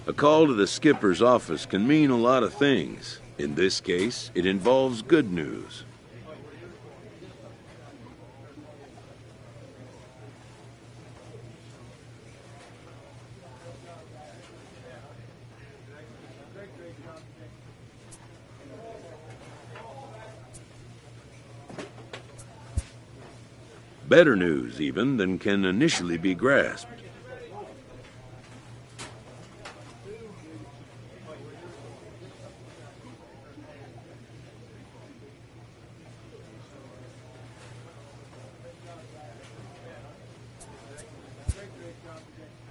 A call to the skipper's office can mean a lot of things. In this case, it involves good news. Better news, even, than can initially be grasped.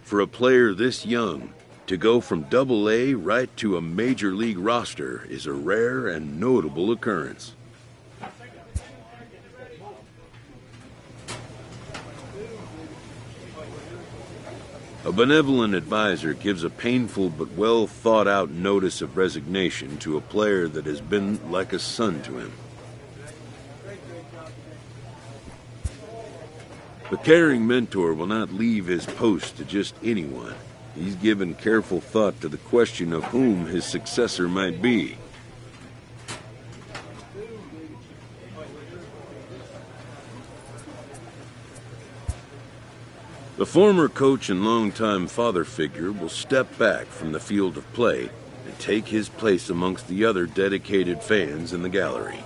For a player this young, to go from Double-A right to a major league roster is a rare and notable occurrence. A benevolent advisor gives a painful but well thought out notice of resignation to a player that has been like a son to him. The caring mentor will not leave his post to just anyone. He's given careful thought to the question of whom his successor might be. The former coach and longtime father figure will step back from the field of play and take his place amongst the other dedicated fans in the gallery.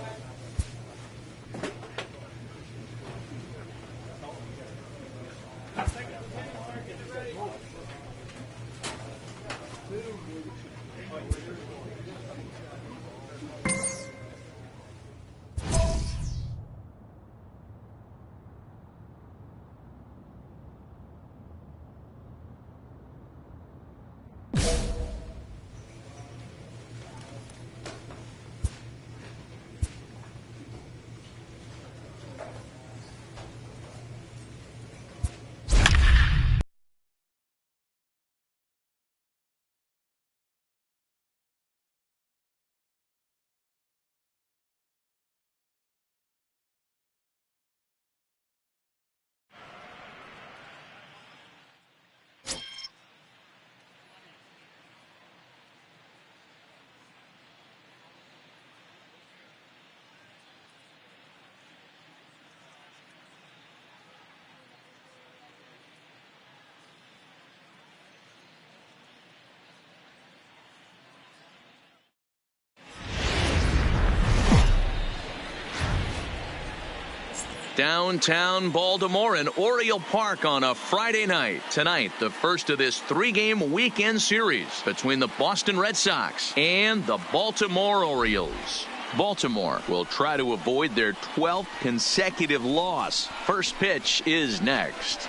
Downtown Baltimore and Oriole Park on a Friday night. Tonight, the first of this three-game weekend series between the Boston Red Sox and the Baltimore Orioles. Baltimore will try to avoid their 12th consecutive loss. First pitch is next.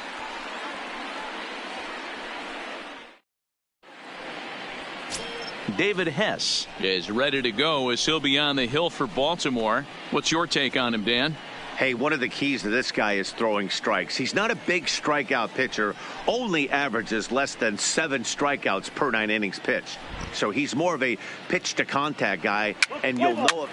David Hess is ready to go as he'll be on the hill for Baltimore. What's your take on him, Dan? Hey, one of the keys to this guy is throwing strikes. He's not a big strikeout pitcher, only averages less than 7 strikeouts per 9 innings pitched. So he's more of a pitch-to-contact guy, and you'll know it.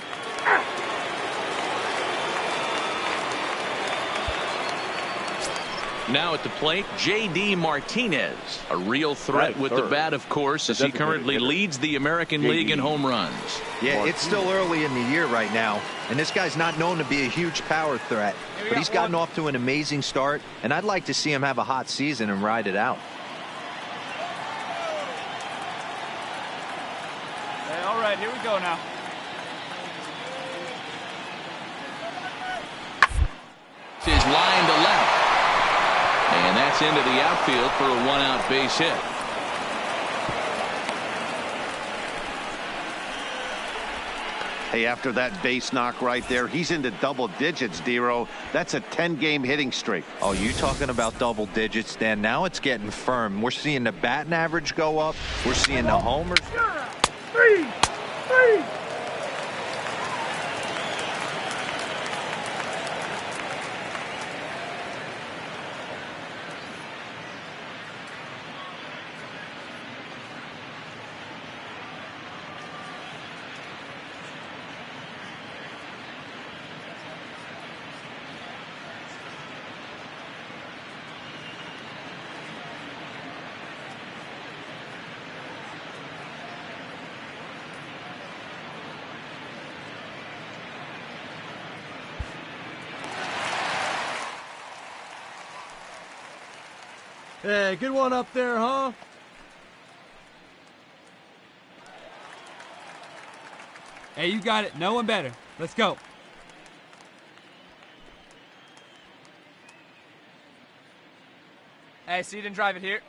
Now at the plate, J.D. Martinez, a real threat with the bat, of course, as he currently leads the American League in home runs. Yeah, it's still early in the year right now, and this guy's not known to be a huge power threat, but he's gotten off to an amazing start, and I'd like to see him have a hot season and ride it out. Hey, all right, here we go now. His line to left. And that's into the outfield for a 1-out base hit. Hey, after that base knock right there, he's into double digits, Dero. That's a 10-game hitting streak. Oh, you talking about double digits, Dan? Now it's getting firm. We're seeing the batting average go up. We're seeing the homers. Three. Hey, good one up there, huh? Hey, you got it. No one better. Let's go. Hey, so you didn't drive it here?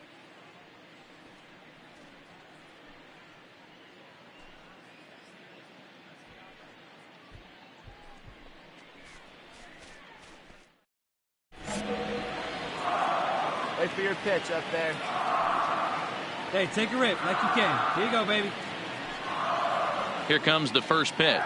Wait for your pitch up there. Hey, take a rip like you can. Here you go, baby. Here comes the first pitch.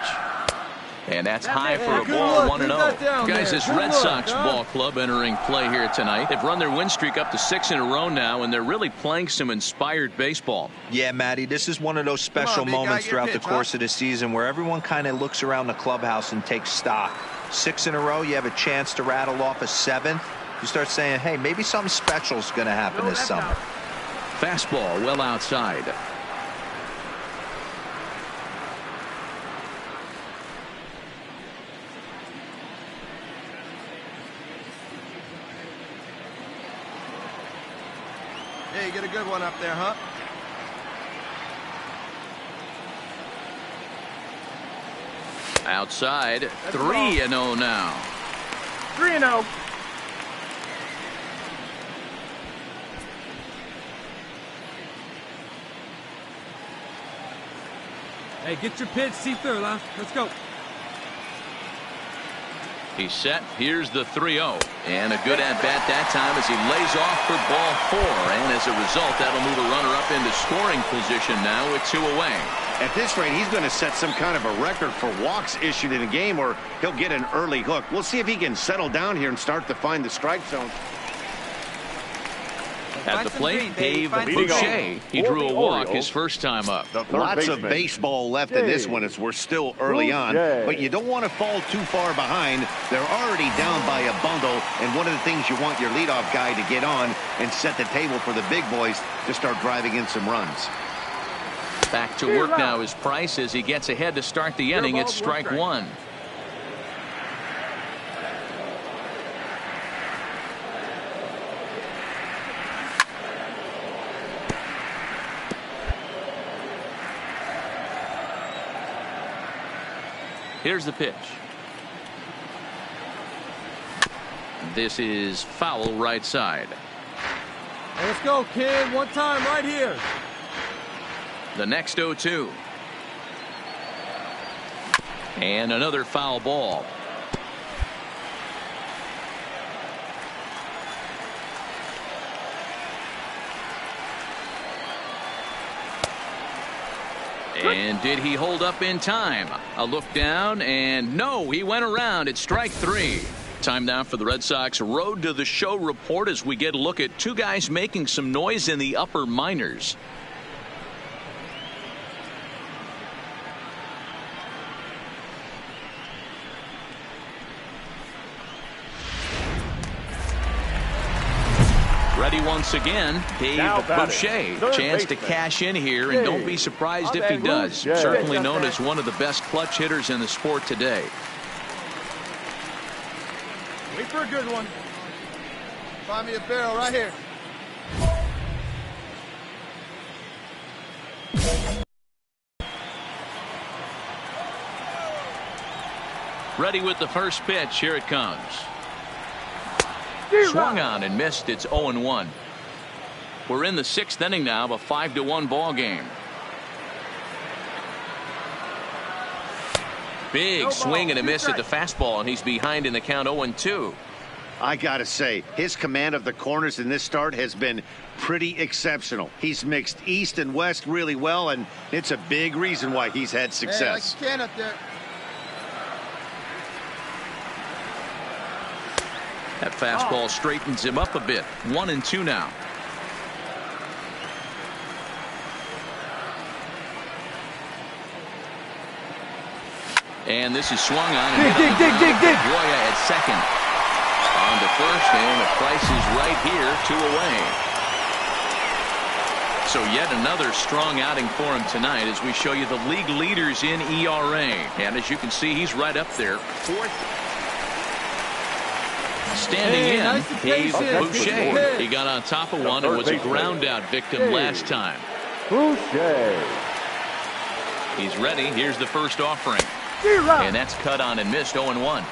And that's high for a good ball, look. 1-0. Guys, there. this Good Red look, Sox huh? ball club entering play here tonight. They've run their win streak up to 6 in a row now, and they're really playing some inspired baseball. Yeah, Matty, this is one of those special moments throughout the course of the season where everyone kind of looks around the clubhouse and takes stock. 6 in a row, you have a chance to rattle off a 7th. You start saying, hey, maybe something special is going to happen this summer. Fastball well outside. Hey, you get a good one up there, huh? Outside, 3-0 now. 3-0. Hey, get your pitch, see through, huh? Let's go. He's set. Here's the 3-0. And a good at-bat that time as he lays off for ball 4. And as a result, that'll move a runner up into scoring position now with 2 away. At this rate, he's going to set some kind of a record for walks issued in a game, or he'll get an early hook. We'll see if he can settle down here and start to find the strike zone. At the plate, Dave Boucher. He drew a walk his first time up. Lots of baseball left in this one as we're still early on, but you don't want to fall too far behind. They're already down by a bundle, and one of the things you want your leadoff guy to get on and set the table for the big boys to start driving in some runs. Back to work now is Price as he gets ahead to start the inning. It's strike 1. Here's the pitch. This is foul right side. Hey, let's go, kid. One time right here. The next 0-2. And another foul ball. And did he hold up in time? A look down, and no, he went around. It's strike 3. Time now for the Red Sox Road to the Show report as we get a look at two guys making some noise in the upper minors. Ready once again, Dave Boucher. Chance to cash in here, and don't be surprised if he does. Certainly known as one of the best clutch hitters in the sport today. Wait for a good one. Find me a barrel right here. Ready with the first pitch. Here it comes. Swung on and missed. It's 0-1. We're in the 6th inning now of a 5-1 ball game. Big swing and a miss at the fastball, and he's behind in the count 0-2. I got to say, his command of the corners in this start has been pretty exceptional. He's mixed east and west really well, and it's a big reason why he's had success. Hey, like you can up there. That fastball straightens him up a bit. 1-2 now. And this is swung on. And dig. Roya at second. On to first, and the Price is right here, 2 away. So yet another strong outing for him tonight as we show you the league leaders in ERA. And as you can see, he's right up there. 4th. Standing in, Dave Boucher. He got on top of one and was a ground out victim last time. Boucher. He's ready. Here's the first offering. And that's cut on and missed. 0-1.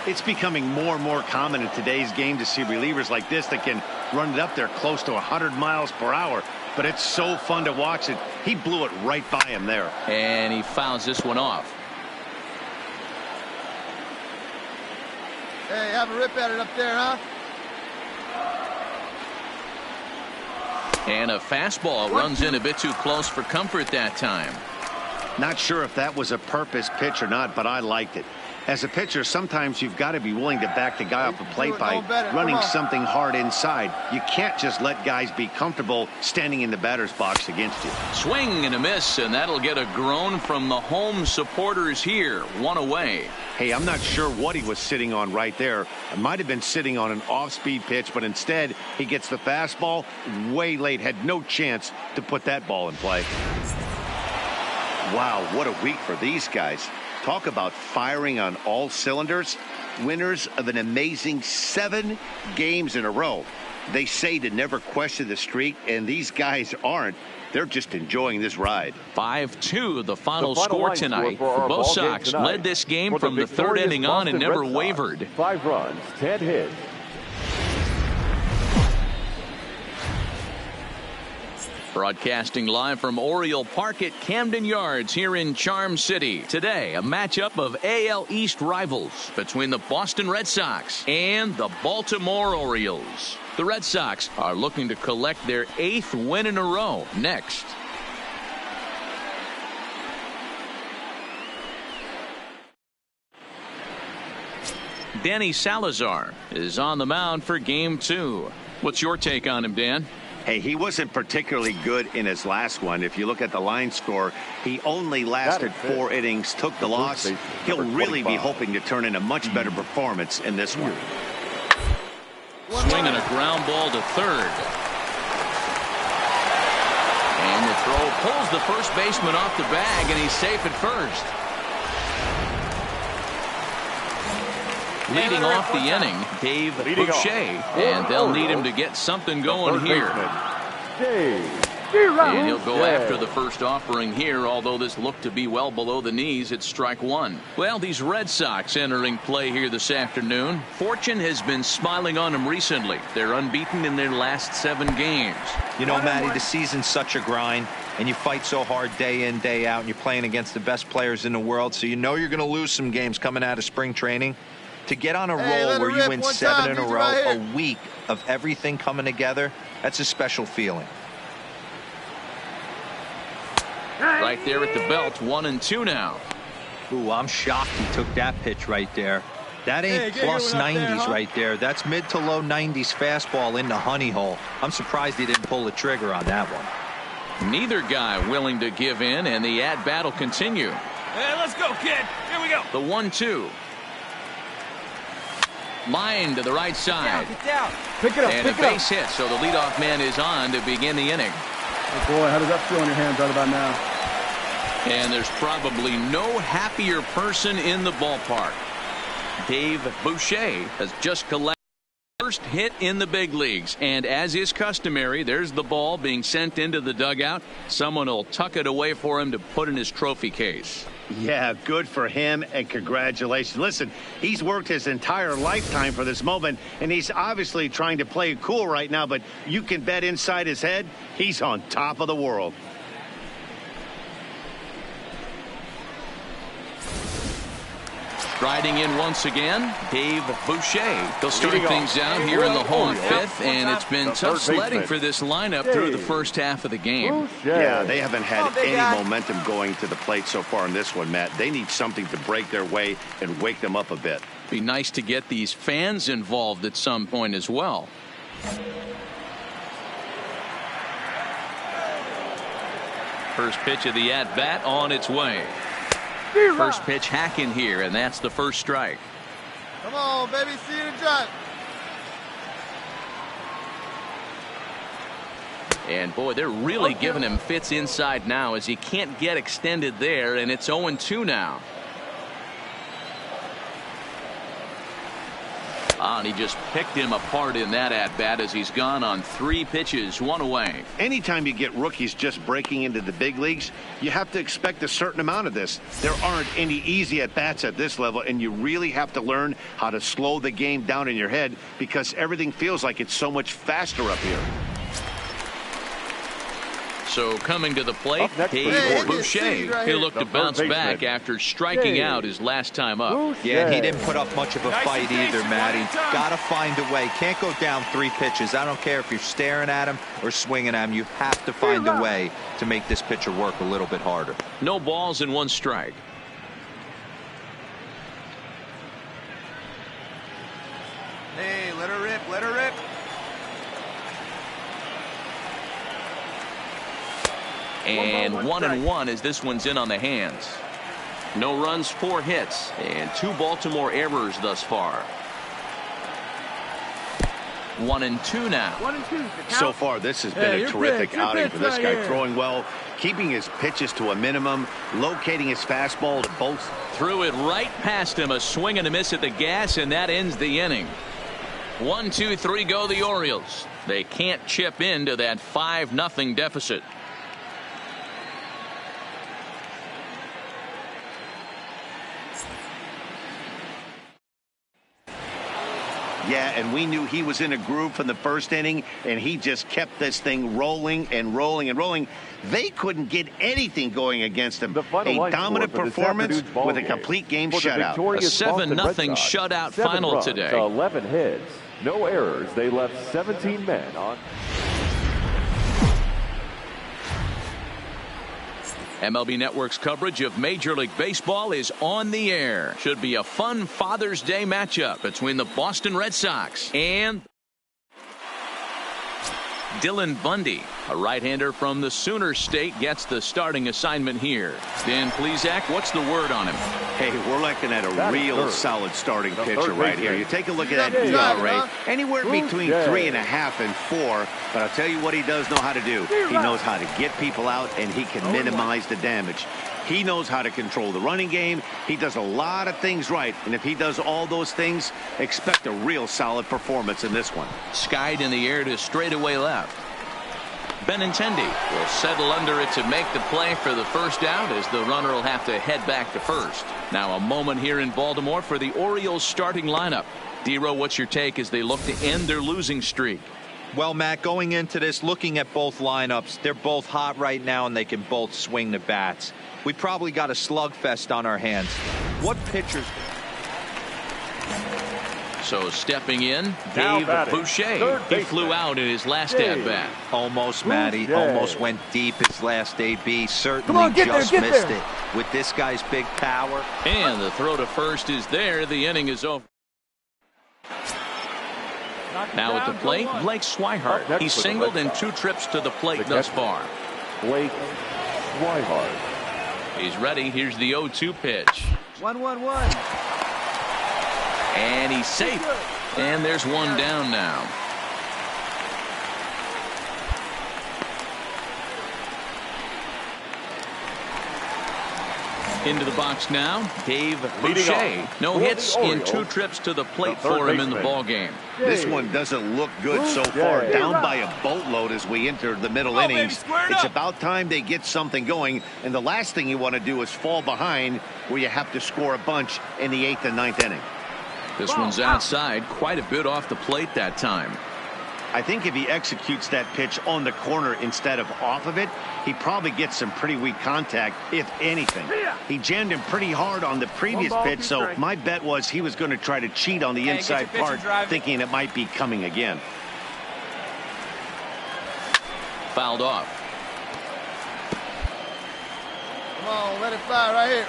It's becoming more and more common in today's game to see relievers like this that can run it up there close to 100 miles per hour. But it's so fun to watch it. He blew it right by him there. And he fouls this one off. Hey, have a rip at it up there, huh? And a fastball runs in a bit too close for comfort that time. Not sure if that was a purpose pitch or not, but I liked it. As a pitcher, sometimes you've got to be willing to back the guy off the plate by running something hard inside. You can't just let guys be comfortable standing in the batter's box against you. Swing and a miss, and that'll get a groan from the home supporters here. 1 away. Hey, I'm not sure what he was sitting on right there. It might have been sitting on an off-speed pitch, but instead he gets the fastball way late. Had no chance to put that ball in play. Wow, what a week for these guys. Talk about firing on all cylinders. Winners of an amazing 7 games in a row. They say to never question the streak, and these guys aren't. They're just enjoying this ride. 5-2 the final score tonight. Both Sox led this game from the 3rd inning on and never wavered. 5 runs, 10 hits. Broadcasting live from Oriole Park at Camden Yards here in Charm City. Today, a matchup of AL East rivals between the Boston Red Sox and the Baltimore Orioles. The Red Sox are looking to collect their 8th win in a row next. Danny Salazar is on the mound for Game 2. What's your take on him, Dan? Hey, he wasn't particularly good in his last one. If you look at the line score, he only lasted 4 innings, took the loss. He'll really be hoping to turn in a much better performance in this one. Swinging a ground ball to third. And the throw pulls the first baseman off the bag, and he's safe at first. Leading off the inning, Dave Boucher, and they'll need him to get something going here. And he'll go after the first offering here, although this looked to be well below the knees. It's strike 1. Well, these Red Sox entering play here this afternoon. Fortune has been smiling on them recently. They're unbeaten in their last 7 games. You know, Matty, the season's such a grind, and you fight so hard day in, day out, and you're playing against the best players in the world, so you know you're going to lose some games coming out of spring training. To get on a roll where you win 7 in a row, a week of everything coming together, that's a special feeling. Right right there at the belt. 1-2 now. Ooh, I'm shocked he took that pitch right there. That ain't plus 90s right there. That's mid to low 90s fastball in the honey hole. I'm surprised he didn't pull the trigger on that one. Neither guy willing to give in, and the at-bat will continue. Hey, let's go, kid. Here we go. The 1-2. Line to the right side. Get down. Pick it up. And a base hit, so the leadoff man is on to begin the inning. Oh boy, how does that feel in your hands right about now? And there's probably no happier person in the ballpark. Dave Boucher has just collected his first hit in the big leagues. And as is customary, there's the ball being sent into the dugout. Someone will tuck it away for him to put in his trophy case. Yeah, good for him, and congratulations. Listen, he's worked his entire lifetime for this moment, and he's obviously trying to play it cool right now, but you can bet inside his head, he's on top of the world. Striding in once again, Dave Boucher. He'll start things out here in the home fifth, and it's been tough sledding for this lineup through the first half of the game. Yeah, they haven't had any momentum going to the plate so far in this one, Matt. They need something to break their way and wake them up a bit. Be nice to get these fans involved at some point as well. First pitch of the at-bat on its way. First pitch hacking here, and that's the first strike. Come on, baby, see you in the jump. And boy, they're really giving him fits inside now as he can't get extended there, and it's 0-2 now. And he just picked him apart in that at-bat as he's gone on 3 pitches, 1 away. Anytime you get rookies just breaking into the big leagues, you have to expect a certain amount of this. There aren't any easy at-bats at this level, and you really have to learn how to slow the game down in your head because everything feels like it's so much faster up here. So coming to the plate, Dave Boucher. He'll look to bounce back after striking out his last time up. Yeah, he didn't put up much of a fight either, Matty. Got to find a way. Can't go down 3 pitches. I don't care if you're staring at him or swinging at him. You have to find a way to make this pitcher work a little bit harder. No balls and 1 strike. Hey, let her rip, let her rip. And 1-1 as this one's in on the hands. No runs, 4 hits, and 2 Baltimore errors thus far. 1-2 now. 1-2. So far, this has been a terrific outing for this guy. Throwing well, keeping his pitches to a minimum, locating his fastball to both. Threw it right past him, a swing and a miss at the gas, and that ends the inning. 1, 2, 3 go the Orioles. They can't chip into that 5-0 deficit. Yeah, and we knew he was in a groove from the first inning, and he just kept this thing rolling and rolling and rolling. They couldn't get anything going against him. A dominant performance with a complete game shutout. A 7-0 shutout final today. 11 hits, no errors. They left 17 men on. MLB Network's coverage of Major League Baseball is on the air. Should be a fun Father's Day matchup between the Boston Red Sox and Dylan Bundy. A right-hander from the Sooner State gets the starting assignment here. Dan Plesac, what's the word on him? Hey, we're looking at a real solid starting pitcher right here. You take a look at that ERA, anywhere between 3.5 and 4. But I'll tell you what he does know how to do. He knows how to get people out, and he can minimize the damage. He knows how to control the running game. He does a lot of things right. And if he does all those things, expect a real solid performance in this one. Skied in the air to straightaway left. Benintendi will settle under it to make the play for the first out as the runner will have to head back to first. Now a moment here in Baltimore for the Orioles starting lineup. D-Row, what's your take as they look to end their losing streak? Well, Matt, going into this, looking at both lineups, they're both hot right now and they can both swing the bats. We probably got a slugfest on our hands. What pitchers? So stepping in, Now Dave batting, Boucher. third He baseman, flew out in his last Dave at-bat. Almost, Matty. Boucher. Almost went deep his last AB. Certainly Come on, get there, just get missed there. it. With this guy's big power. And the throw to first is there. The inning is over. Now at the plate, Blake Swihart. Up next He's for the singled Red in Sox. 2 trips to the plate The thus catcher. far. Blake Swihart. He's ready. Here's the 0-2 pitch. 1-1-1. And he's safe. And there's one down now. Into the box now, Dave Leading Boucher. off No for hits the in Orioles, 2 trips to the plate the third for him in the baseman. ball game. This one doesn't look good so far. Boucher. Down by a boatload as we enter the middle innings. It's about time they get something going. And the last thing you want to do is fall behind where you have to score a bunch in the 8th and 9th inning. This one's outside, quite a bit off the plate that time. I think if he executes that pitch on the corner instead of off of it, he probably gets some pretty weak contact, if anything. He jammed him pretty hard on the previous pitch, so my bet was he was going to try to cheat on the inside part, thinking it might be coming again. Fouled off. Come on, let it fly right here.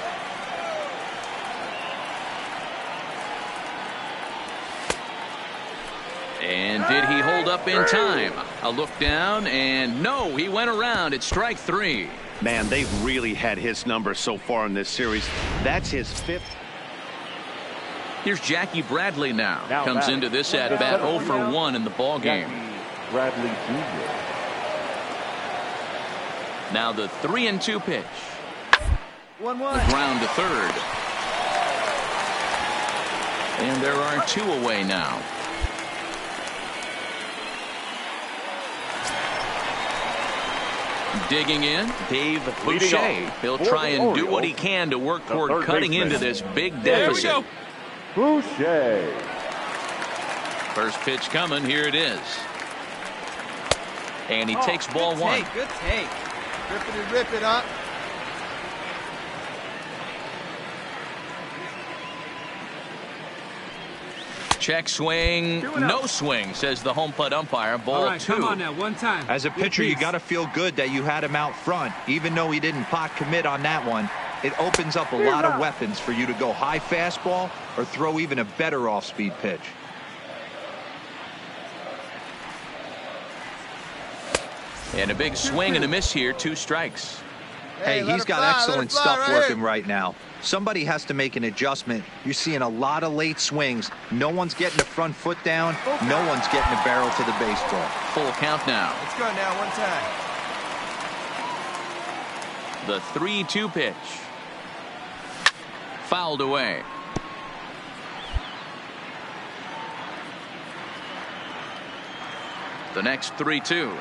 And did he hold up in time? A look down, and no, he went around. It's strike 3. Man, they've really had his number so far in this series. That's his 5th. Here's Jackie Bradley now. Now Comes batting. into this The at-bat 0 seventh for now, 1 in the ball game. Jackie Bradley Jr. Now the 3-2 pitch. 1-1. Ground to third. And there are 2 away now. Digging in, Dave Leading Boucher. off He'll for try the and do what he Orioles, can to work the toward third cutting baseman. into this big deficit. Boucher. First pitch coming. Here it is. And he takes ball 1. Good take. Rip it and rip it, huh? Check swing. No swing, says the home plate umpire. Ball All right, 2. come on now, one time. As a pitcher, you got to feel good that you had him out front. Even though he didn't pot commit on that one, it opens up a lot of weapons for you to go high fastball or throw even a better off-speed pitch. And a big swing and a miss here. 2 strikes. Hey, let he's it got fly, excellent let it fly stuff right working here. right now. Somebody has to make an adjustment. You're seeing a lot of late swings. No one's getting the front foot down. No one's getting the barrel to the baseball. Full count now. Let's go now, one time. The 3-2 pitch. Fouled away. The next 3-2.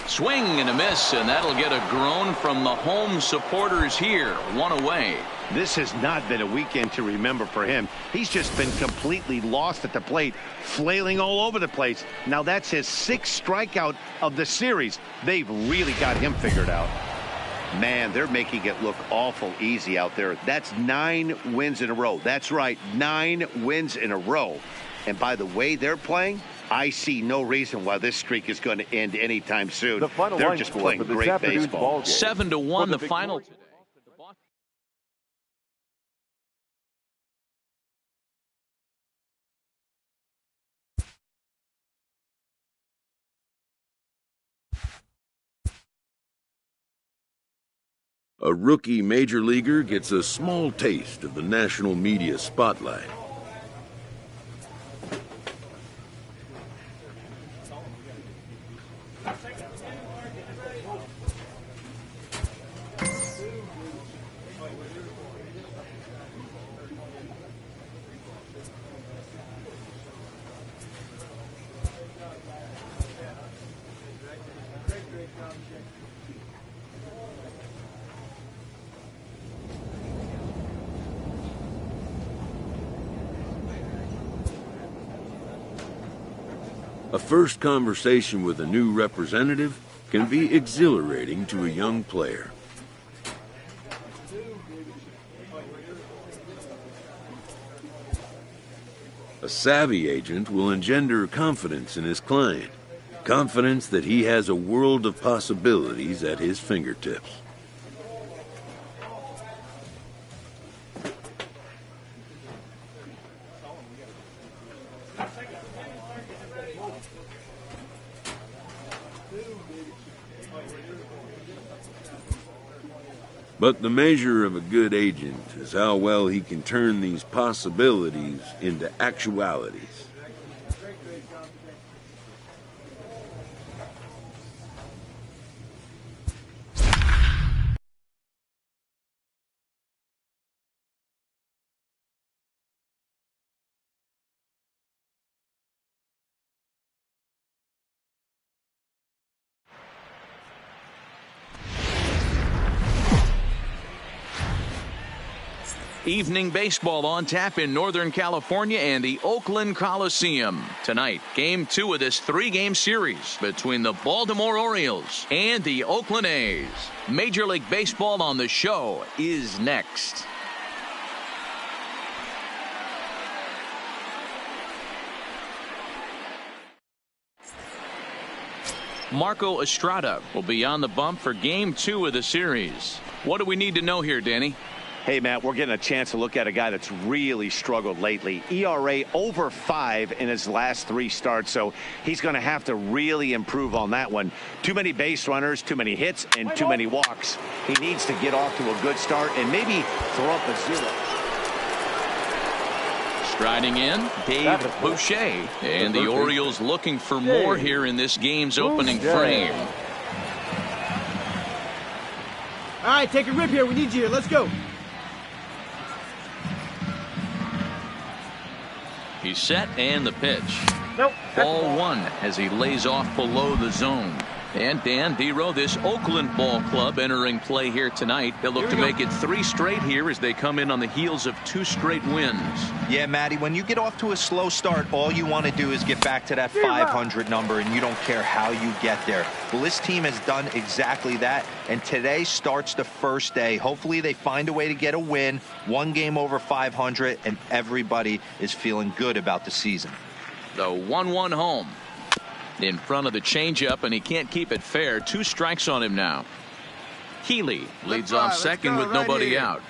Swing and a miss, and that'll get a groan from the home supporters here. 1 away. This has not been a weekend to remember for him. He's just been completely lost at the plate, flailing all over the place. Now that's his 6th strikeout of the series. They've really got him figured out. Man, they're making it look awful easy out there. That's 9 wins in a row. That's right, 9 wins in a row. And by the way they're playing, I see no reason why this streak is going to end anytime soon. The final They're line just score playing for this great afternoon's baseball. ball game. 7-1 For the final today. A rookie major leaguer gets a small taste of the national media spotlight. A first conversation with a new representative can be exhilarating to a young player. A savvy agent will engender confidence in his client. Confidence that he has a world of possibilities at his fingertips. But the measure of a good agent is how well he can turn these possibilities into actualities. Evening baseball on tap in Northern California and the Oakland Coliseum. Tonight, Game 2 of this 3-game series between the Baltimore Orioles and the Oakland A's. Major League Baseball on the show is next. Marco Estrada will be on the bump for Game 2 of the series. What do we need to know here, Danny? Hey, Matt, we're getting a chance to look at a guy that's really struggled lately. ERA over 5 in his last 3 starts, so he's going to have to really improve on that one. Too many base runners, too many hits, and too many walks. He needs to get off to a good start and maybe throw up a 0. Striding in, Dave Boucher. And the Orioles looking for more here in this game's opening frame. All right, take a rip here. We need you here. Let's go. He's set and the pitch. Nope. Ball 1 as he lays off below the zone. And Dan Dero, this Oakland ball club entering play here tonight. They'll look to make it 3 straight here as they come in on the heels of 2 straight wins. Yeah, Matty, when you get off to a slow start, all you want to do is get back to that 500 number, and you don't care how you get there. Well, this team has done exactly that, and today starts the first day. Hopefully they find a way to get a win, 1 game over 500, and everybody is feeling good about the season. The 1-1 home. In front of the changeup, and he can't keep it fair. 2 strikes on him now. Healy leads off second with nobody out.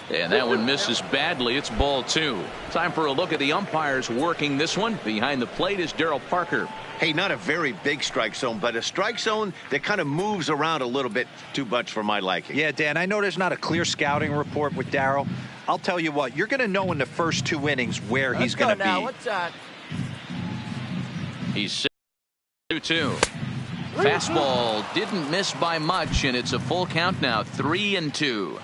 And that one misses badly. It's ball 2. Time for a look at the umpires working this one. Behind the plate is Darryl Parker. Hey, not a very big strike zone, but a strike zone that kind of moves around a little bit too much for my liking. Yeah, Dan, I know there's not a clear scouting report with Darryl. I'll tell you what, you're going to know in the first 2 innings where he's going to be. What's that? He's 2-2. Fastball didn't miss by much, and it's a full count now, 3-2.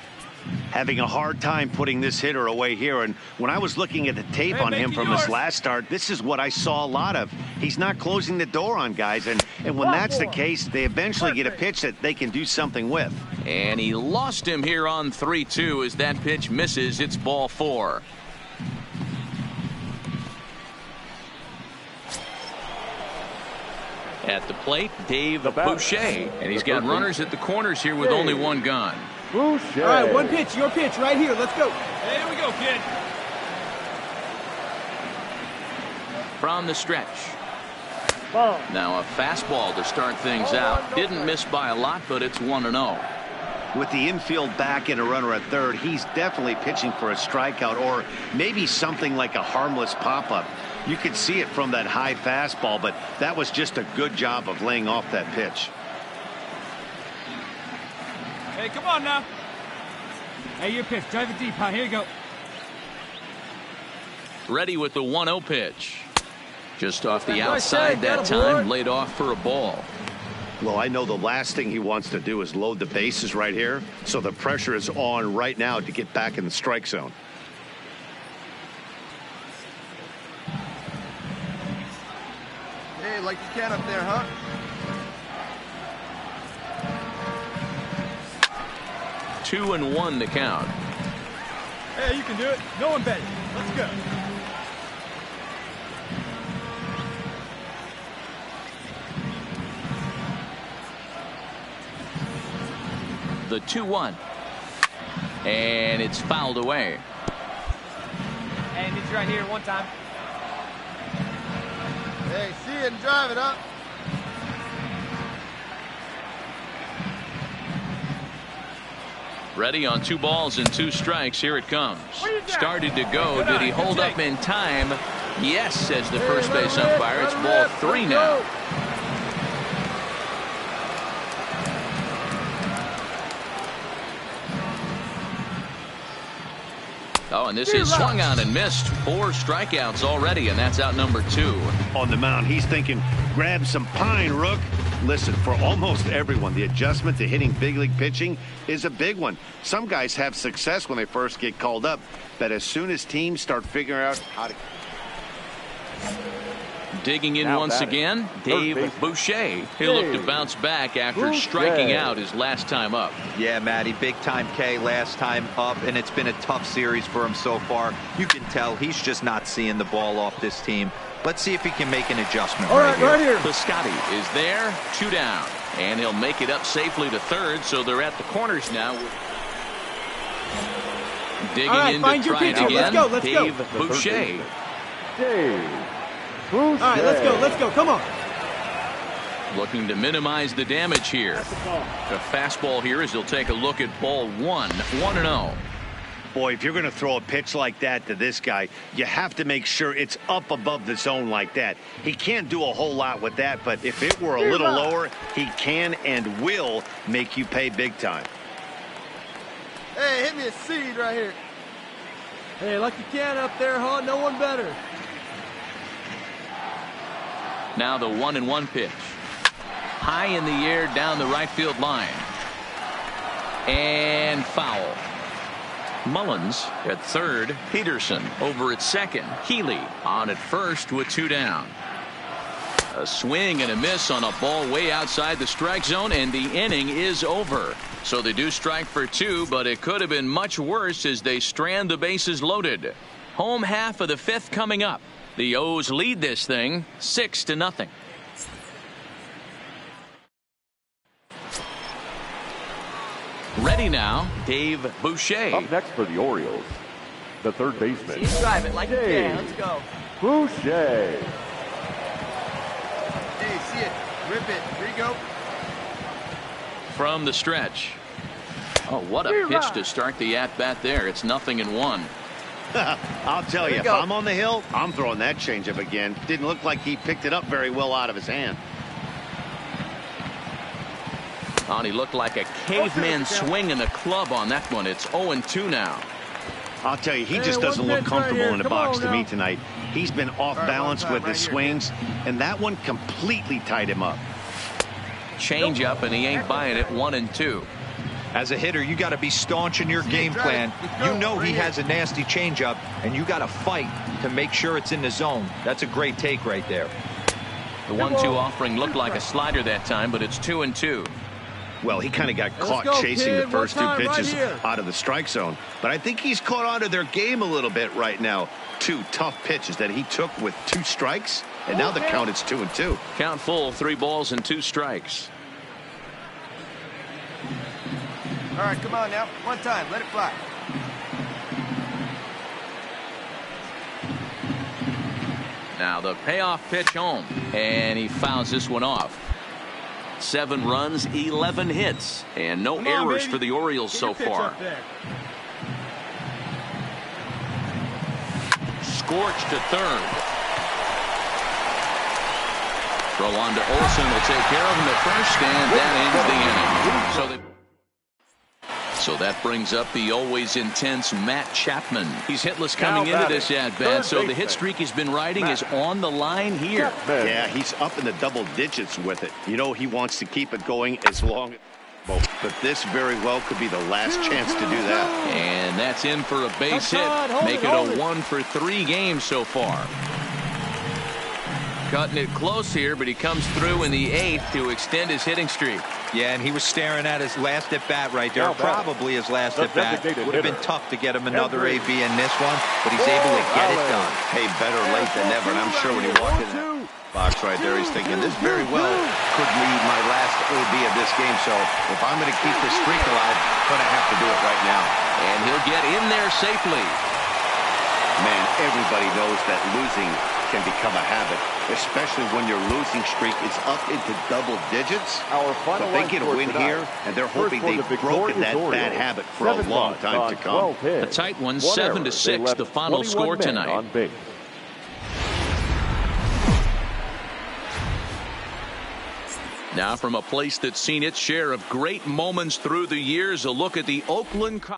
Having a hard time putting this hitter away here, and when I was looking at the tape on him from his last start, this is what I saw a lot of. He's not closing the door on guys, and when that's the case, they eventually get a pitch that they can do something with. And he lost him here on 3-2 as that pitch misses. It's ball 4. At the plate, Dave Boucher, and he's got runners at the corners here with only 1 gone. Boucher. All right, 1 pitch, your pitch right here. Let's go. Here we go, kid. From the stretch. Now a fastball to start things out. Didn't miss by a lot, but it's 1-0. With the infield back and a runner at third, he's definitely pitching for a strikeout or maybe something like a harmless pop-up. You could see it from that high fastball, but that was just a good job of laying off that pitch. Hey, come on now. Hey, your pitch. Drive it deep, huh? Here you go. Ready with the 1-0 pitch. Just off the outside that time, laid off for a ball. Well, I know the last thing he wants to do is load the bases right here, so the pressure is on right now to get back in the strike zone. Hey, like you can up there, huh? Two and 1 to count. Hey, you can do it. No one bet it. Let's go. the 2-1. And it's fouled away. Hey, meet you right here one time. Hey, see it and drive it up. Ready on 2 balls and 2 strikes. Here it comes. Started to go. Did he hold up in time? Yes, says the first base umpire. It's ball 3 now. Oh, and this is swung on and missed. 4 strikeouts already, and that's out number 2. On the mound, he's thinking, grab some pine, Rook. Listen, for almost everyone, the adjustment to hitting big league pitching is a big one. Some guys have success when they first get called up, but as soon as teams start figuring out how to... Digging in once again, Dave Boucher. He'll look to bounce back after striking out his last time up. Yeah, Matty, big time K last time up, and it's been a tough series for him so far. You can tell he's just not seeing the ball off this team. Let's see if he can make an adjustment right here. Piscotty is there, 2 down, and he'll make it up safely to third, so they're at the corners now. Digging in to try it again, Dave Boucher. All right, let's go. Come on. Looking to minimize the damage here. The fastball here as he'll take a look at ball 1, 1-0. Boy, if you're going to throw a pitch like that to this guy, you have to make sure it's up above the zone like that. He can't do a whole lot with that, but if it were a little lower, he can and will make you pay big time. Hey, hit me a seed right here. Hey, like you can up there, huh? No one better. Now the 1-1 pitch. High in the air down the right field line. And foul. Mullins at third. Peterson over at second. Healy on at first with 2 down. A swing and a miss on a ball way outside the strike zone, and the inning is over. So they do strike for 2, but it could have been much worse as they strand the bases loaded. Home half of the 5th coming up. The O's lead this thing 6-0. Ready now, Dave Boucher. Up next for the Orioles, the third baseman. You drive it like you can. Let's go. Boucher. Hey, see it. Rip it. Here you go. From the stretch. Oh, what a pitch to start the at-bat there. It's 0-1. I'll tell you, if I'm on the hill, I'm throwing that changeup again. Didn't look like he picked it up very well out of his hand. Oh, and he looked like a caveman swinging the club on that one. It's 0-2 now. I'll tell you, he just doesn't look comfortable in the box to me tonight. He's been off balance with his swings, and that one completely tied him up. Changeup, and he ain't buying it. 1-2. As a hitter, you got to be staunch in your game plan. You know he has a nasty changeup, and you got to fight to make sure it's in the zone. That's a great take right there. The 1-2 offering looked like a slider that time, but it's 2-2. Well, he kind of got caught chasing the first 2 pitches out of the strike zone. But I think he's caught on to their game a little bit right now. 2 tough pitches that he took with 2 strikes, and now the count is 2-2. Count full, 3 balls and 2 strikes. All right, come on now. One time. Let it fly. Now the payoff pitch home, and he fouls this one off. 7 runs, 11 hits, and no errors for the Orioles so far. Scorched to third. Throw on to Olsen will take care of him at first, and that ends the inning. So that brings up the always intense Matt Chapman. He's hitless coming into this at-bat, so the hit streak he's been riding is on the line here. Yeah, he's up in the double digits with it. You know he wants to keep it going as long as possible, but this very well could be the last chance to do that. And that's in for a base hit. Make it a 1-for-3 game so far. Cutting it close here, but he comes through in the 8th to extend his hitting streak. Yeah, and he was staring at his last at-bat right there. Probably his last at-bat. Would have been tough to get him another AB in this one, but he's able to get it done. Hey, better late than never, and I'm sure when he walked in. box right there. He's thinking this very well could lead my last AB of this game. So if I'm going to keep this streak alive, I'm going to have to do it right now. And he'll get in there safely. Man, everybody knows that losing can become a habit, especially when your losing streak is up into double digits. But they get a win here, and they're hoping they've broken that bad habit for a long time to come. A tight one, 7-6, the final score tonight. Now from a place that's seen its share of great moments through the years, a look at the Oakland Cobb.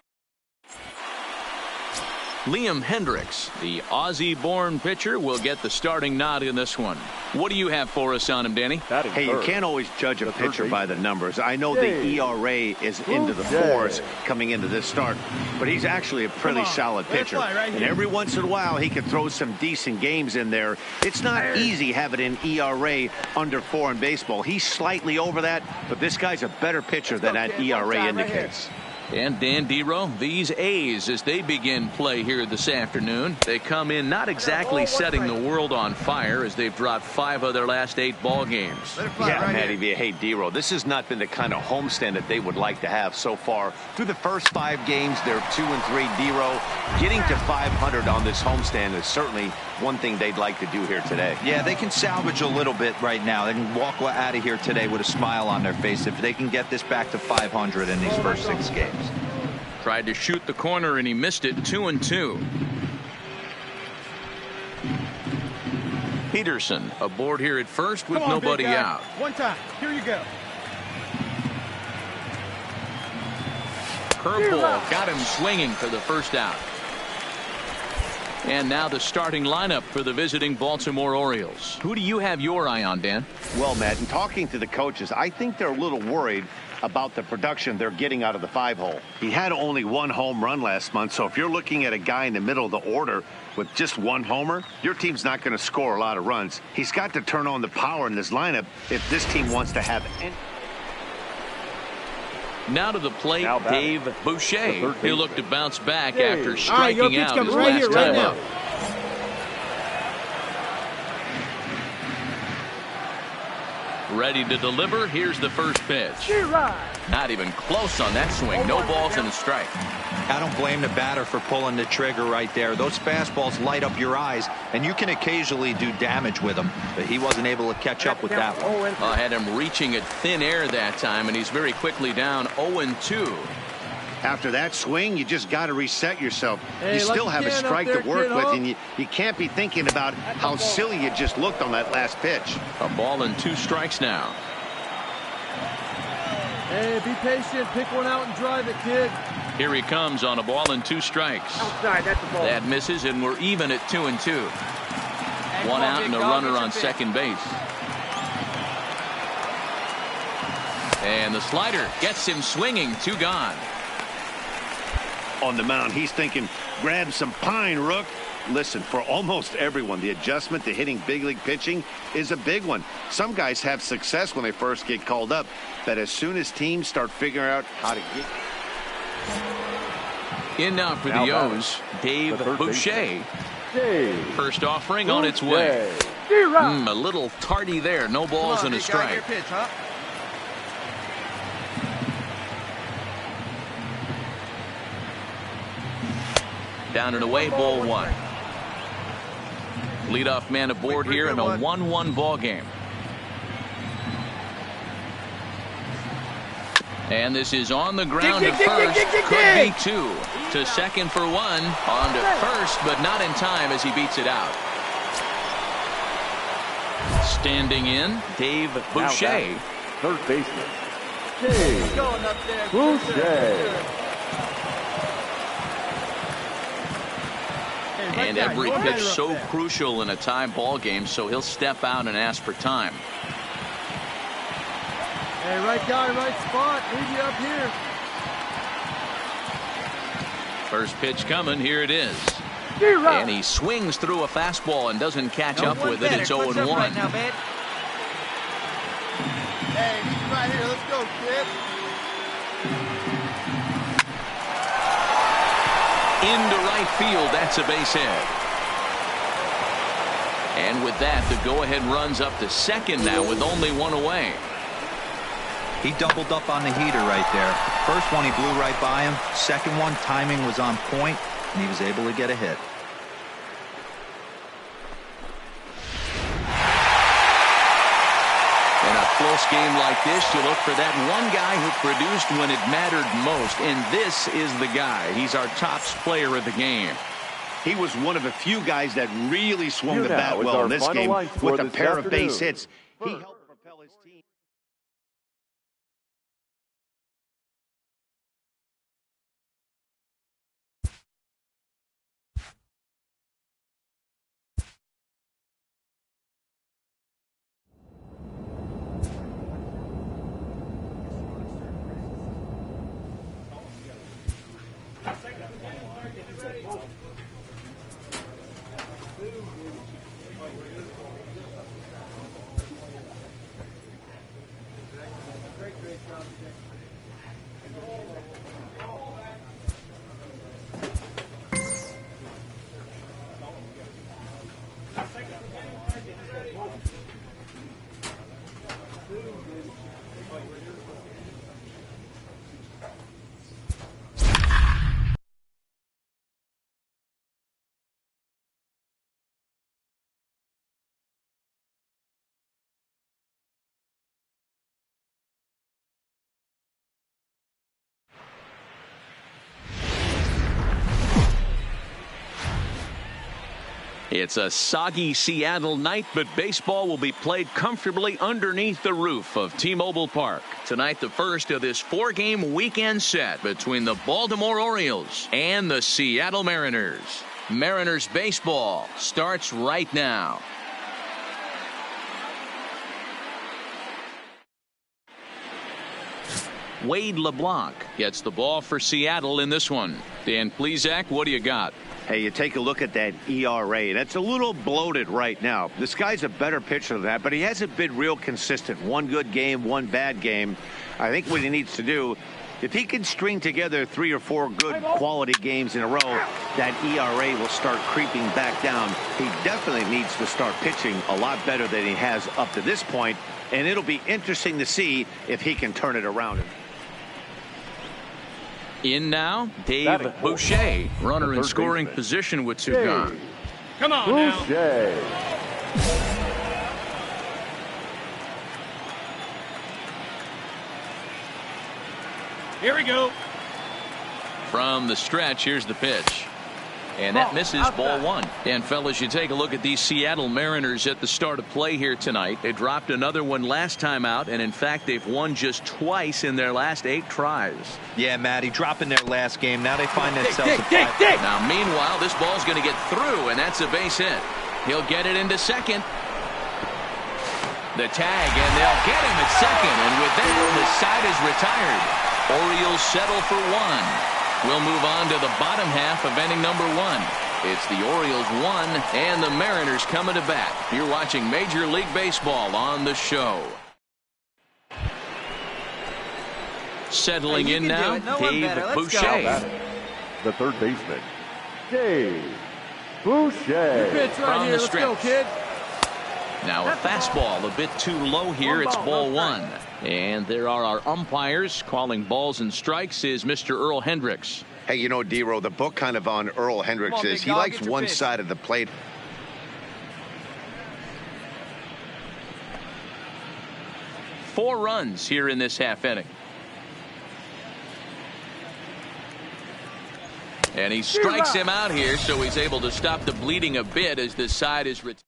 Liam Hendricks, the Aussie-born pitcher, will get the starting nod in this one. What do you have for us on him, Danny? Hey, you can't always judge a pitcher by the numbers. I know the ERA is into the 4s coming into this start, but he's actually a pretty solid pitcher. And every once in a while, he can throw some decent games in there. It's not easy having an ERA under 4 in baseball. He's slightly over that, but this guy's a better pitcher than that ERA indicates. And Dan Dero, these A's, as they begin play here this afternoon, they come in not exactly setting the world on fire as they've dropped 5 of their last 8 ball games. Yeah, Matty V. Hey, Dero, this has not been the kind of homestand that they would like to have so far. Through the first 5 games, they're 2-3. Dero, getting to 500 on this homestand is certainly one thing they'd like to do here today. Yeah, they can salvage a little bit right now. They can walk out of here today with a smile on their face if they can get this back to 500 in these first 6 games. Tried to shoot the corner and he missed it. 2-2. Peterson aboard here at first with nobody out. One time. Here you go. Curveball got him swinging for the first out. And now the starting lineup for the visiting Baltimore Orioles. Who do you have your eye on, Dan? Well, Matt, in talking to the coaches, I think they're a little worried about the production they're getting out of the 5-hole. He had only 1 home run last month, so if you're looking at a guy in the middle of the order with just 1 homer, your team's not going to score a lot of runs. He's got to turn on the power in this lineup if this team wants to have any. Now to the plate, Dave Boucher. He'll look to bounce back after striking out his last time up. Ready to deliver. Here's the first pitch. Not even close on that swing. No balls and a strike. I don't blame the batter for pulling the trigger right there. Those fastballs light up your eyes, and you can occasionally do damage with them, but he wasn't able to catch up with that one. I had him reaching at thin air that time, and he's very quickly down 0-2. After that swing, you just got to reset yourself. Hey, you still have a strike to work with, and you can't be thinking about how silly you just looked on that last pitch. A ball and 2 strikes now. Hey, be patient. Pick one out and drive it, kid. Here he comes on a ball and 2 strikes. Outside, that's the ball. That misses, and we're even at 2-2. 1 out and a runner on second base. And the slider gets him swinging. 2 gone. On the mound, he's thinking, grab some pine, Rook. Listen, for almost everyone, the adjustment to hitting big league pitching is a big one. Some guys have success when they first get called up, but as soon as teams start figuring out how to get... In now for the O's, Dave Boucher. First offering on its way. A little tardy there. No balls and a strike. Down and away, ball 1. Leadoff man aboard here in a 1-1 ball game. And this is on the ground at first. Could be 2. To second for 1. On to first, but not in time as he beats it out. Standing in, Dave Boucher. Third baseman, Dave Boucher. And every pitch so crucial in a tie ball game, so he'll step out and ask for time. Hey, right guy, right spot. Leave you up here. First pitch coming. Here it is. And he swings through a fastball and doesn't catch up with it. It's 0-1. Right now, hey, he's right here. Let's go, kid. Into right field. That's a base hit. And with that, the go-ahead runs up to second now with only one away. He doubled up on the heater right there. First one, he blew right by him. Second one, timing was on point, and he was able to get a hit. In a close game like this, you look for that one guy who produced when it mattered most, and this is the guy. He's our top player of the game. He was one of a few guys that really swung the bat well in this game with a pair of base hits. He helped propel his team. It's a soggy Seattle night, but baseball will be played comfortably underneath the roof of T-Mobile Park. Tonight, the first of this 4-game weekend set between the Baltimore Orioles and the Seattle Mariners. Mariners baseball starts right now. Wade LeBlanc gets the ball for Seattle in this one. Dan Plesac, what do you got? Hey, you take a look at that ERA. That's a little bloated right now. This guy's a better pitcher than that, but he hasn't been real consistent. One good game, one bad game. I think what he needs to do, if he can string together 3 or 4 good quality games in a row, that ERA will start creeping back down. He definitely needs to start pitching a lot better than he has up to this point, and it'll be interesting to see if he can turn it around. In now, Dave Boucher, runner in scoring position with 2 gone. Come on now. Here we go. From the stretch, here's the pitch. And that misses ball 1. And fellas, you take a look at these Seattle Mariners at the start of play here tonight. They dropped another one last time out, and in fact, they've won just twice in their last 8 tries. Yeah, Matty, dropping their last game. Now they find themselves Now, meanwhile, this ball's going to get through, and that's a base hit. He'll get it into second. The tag, and they'll get him at second, and with that, the side is retired. Orioles settle for 1. We'll move on to the bottom half of inning number 1. It's the Orioles 1 and the Mariners coming to bat. You're watching Major League Baseball on the show. Settling in now, Dave Boucher. The third baseman, Dave Boucher. Pitch right here. Let's go, kid. Now a fastball a bit too low here. It's ball 1. And there are our umpires calling balls and strikes is Mr. Earl Hendricks. Hey, you know, D-Row, the book kind of on Earl Hendricks is he likes one side of the plate. Four runs here in this half inning. And he strikes him out here, so he's able to stop the bleeding a bit as this side is retired.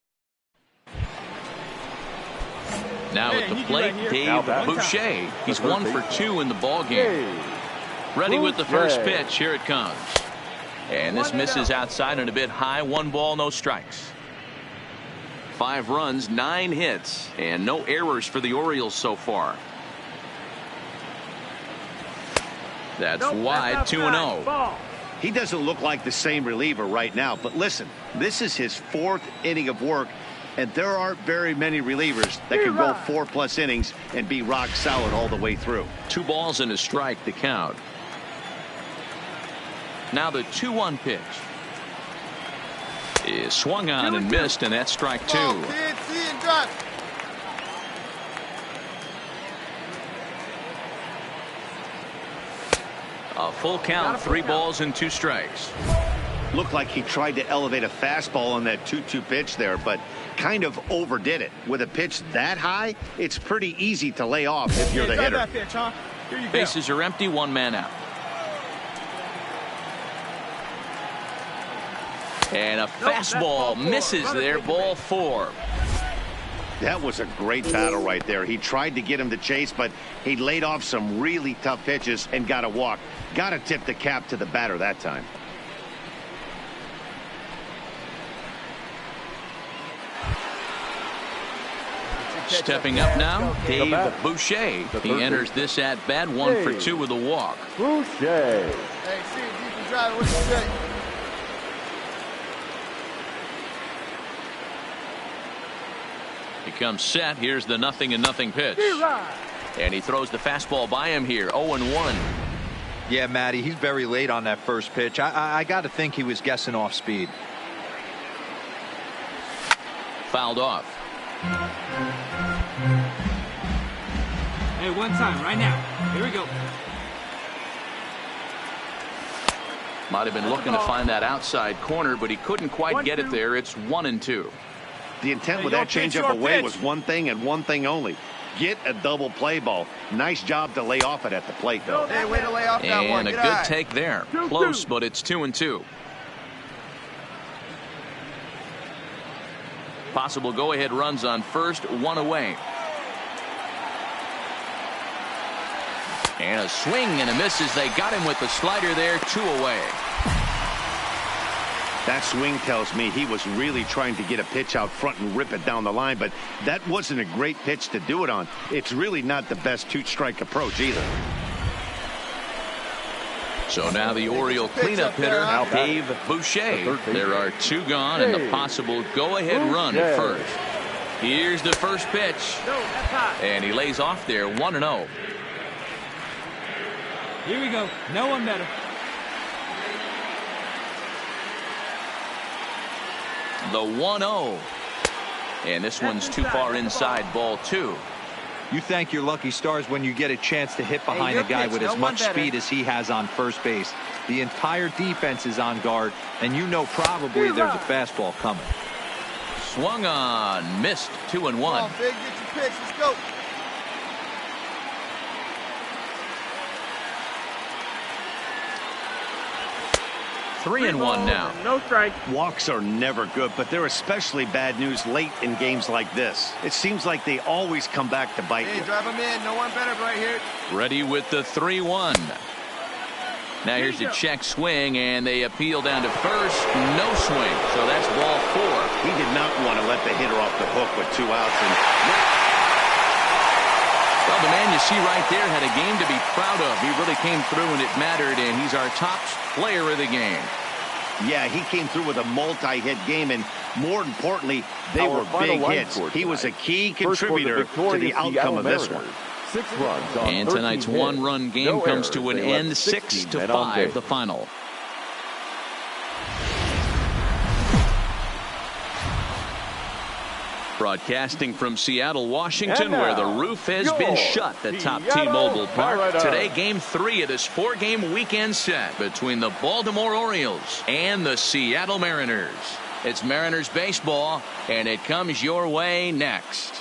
Now at the plate, Dave Boucher. He's 1 for 2 in the ball game. Ready with the first pitch. Here it comes. And this misses outside and a bit high. 1 ball, no strikes. 5 runs, 9 hits, and no errors for the Orioles so far. That's wide, 2-0. He doesn't look like the same reliever right now, but listen, this is his 4th inning of work, and there aren't very many relievers that can go 4+ innings and be rock solid all the way through. 2 balls and a strike to count. Now the 2-1 pitch. He swung on and missed, and that's strike 2. A full count, 3 balls and 2 strikes. Looked like he tried to elevate a fastball on that 2-2 pitch there, but kind of overdid it. With a pitch that high, it's pretty easy to lay off if you're the hitter. That pitch, huh? Here you Bases are empty, 1 man out. And a fastball misses there, ball 4. That was a great battle right there. He tried to get him to chase, but he laid off some really tough pitches and got a walk. Got to tip the cap to the batter that time. Stepping up now, Dave Boucher. He enters this at bat, 1 for 2 with a walk. Boucher. Hey, see if you can drive it. What you say? He comes set. Here's the 0-0 pitch. And he throws the fastball by him here, 0-1. Yeah, Matty, he's very late on that first pitch. I got to think he was guessing off speed. Fouled off. Hey, one time, right now. Here we go. Might have been looking to find that outside corner, but he couldn't quite get it there. It's 1-2. The intent with that changeup away was one thing and one thing only. Get a double play ball. Nice job to lay off it at the plate, though. Hey, way to lay off that one. And a good take there. Close, but it's 2-2. Possible go-ahead runs on first, 1 away. And a swing and a miss as they got him with the slider there, 2 away. That swing tells me he was really trying to get a pitch out front and rip it down the line, but that wasn't a great pitch to do it on. It's really not the best 2-strike approach either. So now the Oriole cleanup hitter, Dave Boucher. There are 2 gone and the possible go-ahead run at first. Here's the first pitch. And he lays off there, 1-0. Here we go. No one better. The 1-0. And this one's too far inside, ball 2. You thank your lucky stars when you get a chance to hit behind a guy with as much speed as he has on first base. The entire defense is on guard, and you know probably there's a fastball coming. Swung on, missed, 2-1. Come on, Big, get your pitch. Let's go. Three and one now. No strike. Walks are never good, but they're especially bad news late in games like this. It seems like they always come back to bite you. Hey, drive them in. No one better right here. Ready with the 3-1. Now here's the check swing, and they appeal down to first. No swing, so that's ball 4. He did not want to let the hitter off the hook with 2 outs. Well, the man you see right there had a game to be proud of. He really came through and it mattered, and he's our top player of the game. Yeah, he came through with a multi-hit game, and more importantly, they were big hits. He was a key contributor to the outcome of this one. 6 runs on and tonight's 1-run game comes to an end, 6-5 the final. Broadcasting from Seattle, Washington, where the roof has been shut at top T-Mobile Park. Today, Game 3 of this 4-game weekend set between the Baltimore Orioles and the Seattle Mariners. It's Mariners baseball, and it comes your way next.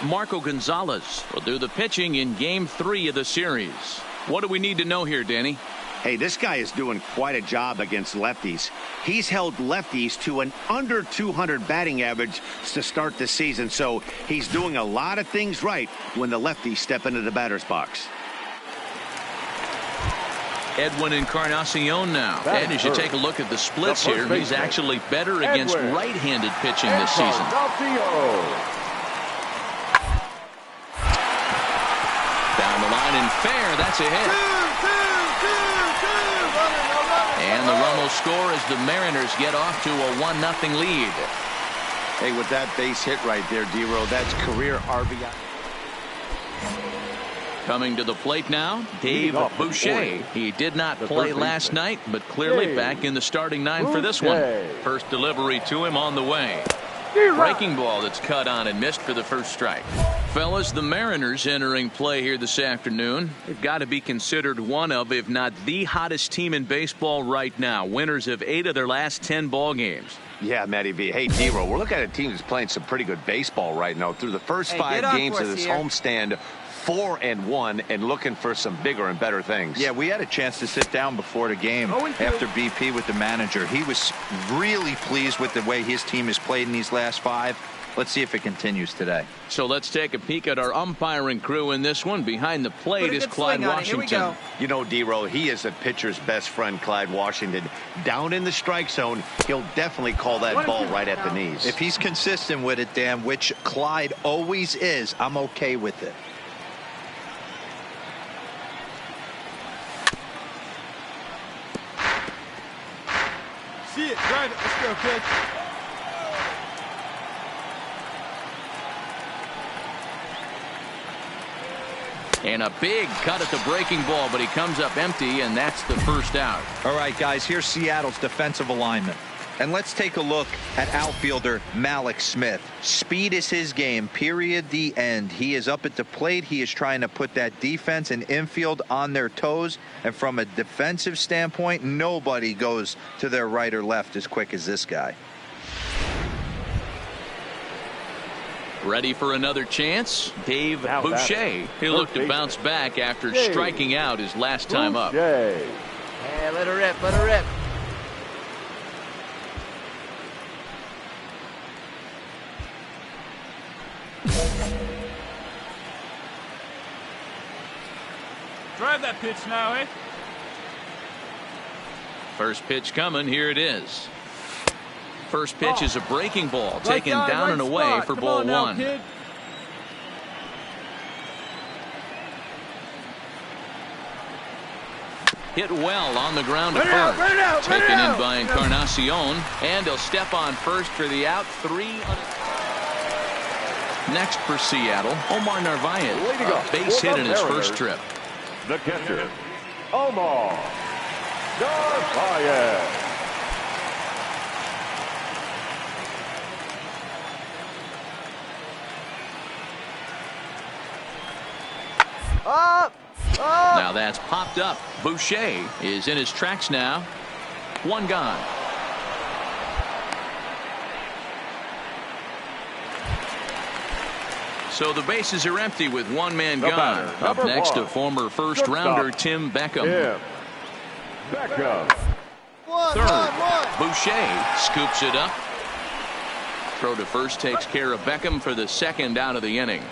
Marco Gonzales will do the pitching in Game 3 of the series. What do we need to know here, Danny? Hey, this guy is doing quite a job against lefties. He's held lefties to an under 200 batting average to start the season, so he's doing a lot of things right when the lefties step into the batter's box. Edwin Encarnacion now. And as you take a look at the splits here, he's actually better against right-handed pitching this season. Down the line and fair, that's a hit. And the run will score as the Mariners get off to a 1-0 lead. Hey, with that base hit right there, D-Row, that's career RBI. Coming to the plate now, Dave Boucher. He did not play last night, but clearly back in the starting nine for this one. First delivery to him on the way. Breaking ball that's cut on and missed for the first strike. Fellas, the Mariners entering play here this afternoon. They've got to be considered one of, if not the hottest team in baseball right now. Winners of 8 of their last 10 ball games. Yeah, Matty V. Hey, D-Row, we're looking at a team that's playing some pretty good baseball right now. Through the first 5 games of this homestand, 4-1, and looking for some bigger and better things. Yeah, we had a chance to sit down before the game after BP with the manager. He was really pleased with the way his team has played in these last 5. Let's see if it continues today. So let's take a peek at our umpiring crew in this one. Behind the plate is Clyde Washington. You know, D-Row, he is a pitcher's best friend, Clyde Washington. Down in the strike zone, he'll definitely call that ball right at the knees. If he's consistent with it, Dan, which Clyde always is, I'm okay with it. See it, drive it. Let's go, kid. And a big cut at the breaking ball, but he comes up empty, and that's the first out. All right, guys, here's Seattle's defensive alignment. And let's take a look at outfielder Malik Smith. Speed is his game, period, the end. He is up at the plate. He is trying to put that defense and infield on their toes. And from a defensive standpoint, nobody goes to their right or left as quick as this guy. Ready for another chance? Dave Boucher. He'll look to bounce back after striking out his last time up. Hey, let her rip, let her rip. Drive that pitch now, eh? First pitch coming. Here it is. First pitch is a breaking ball, taken down and away for ball 1. Hit well on the ground to first. Taken in by Encarnacion, and he'll step on first for the out. 3. Next for Seattle, Omar Narvaez. A base hit in his first trip. The catcher, Omar Narvaez. Now that's popped up. Boucher is in his tracks now. 1 gone. So the bases are empty with 1 man gone. Up next, a former first rounder, Tim Beckham. Third, Boucher scoops it up. Throw to first takes care of Beckham for the second out of the inning.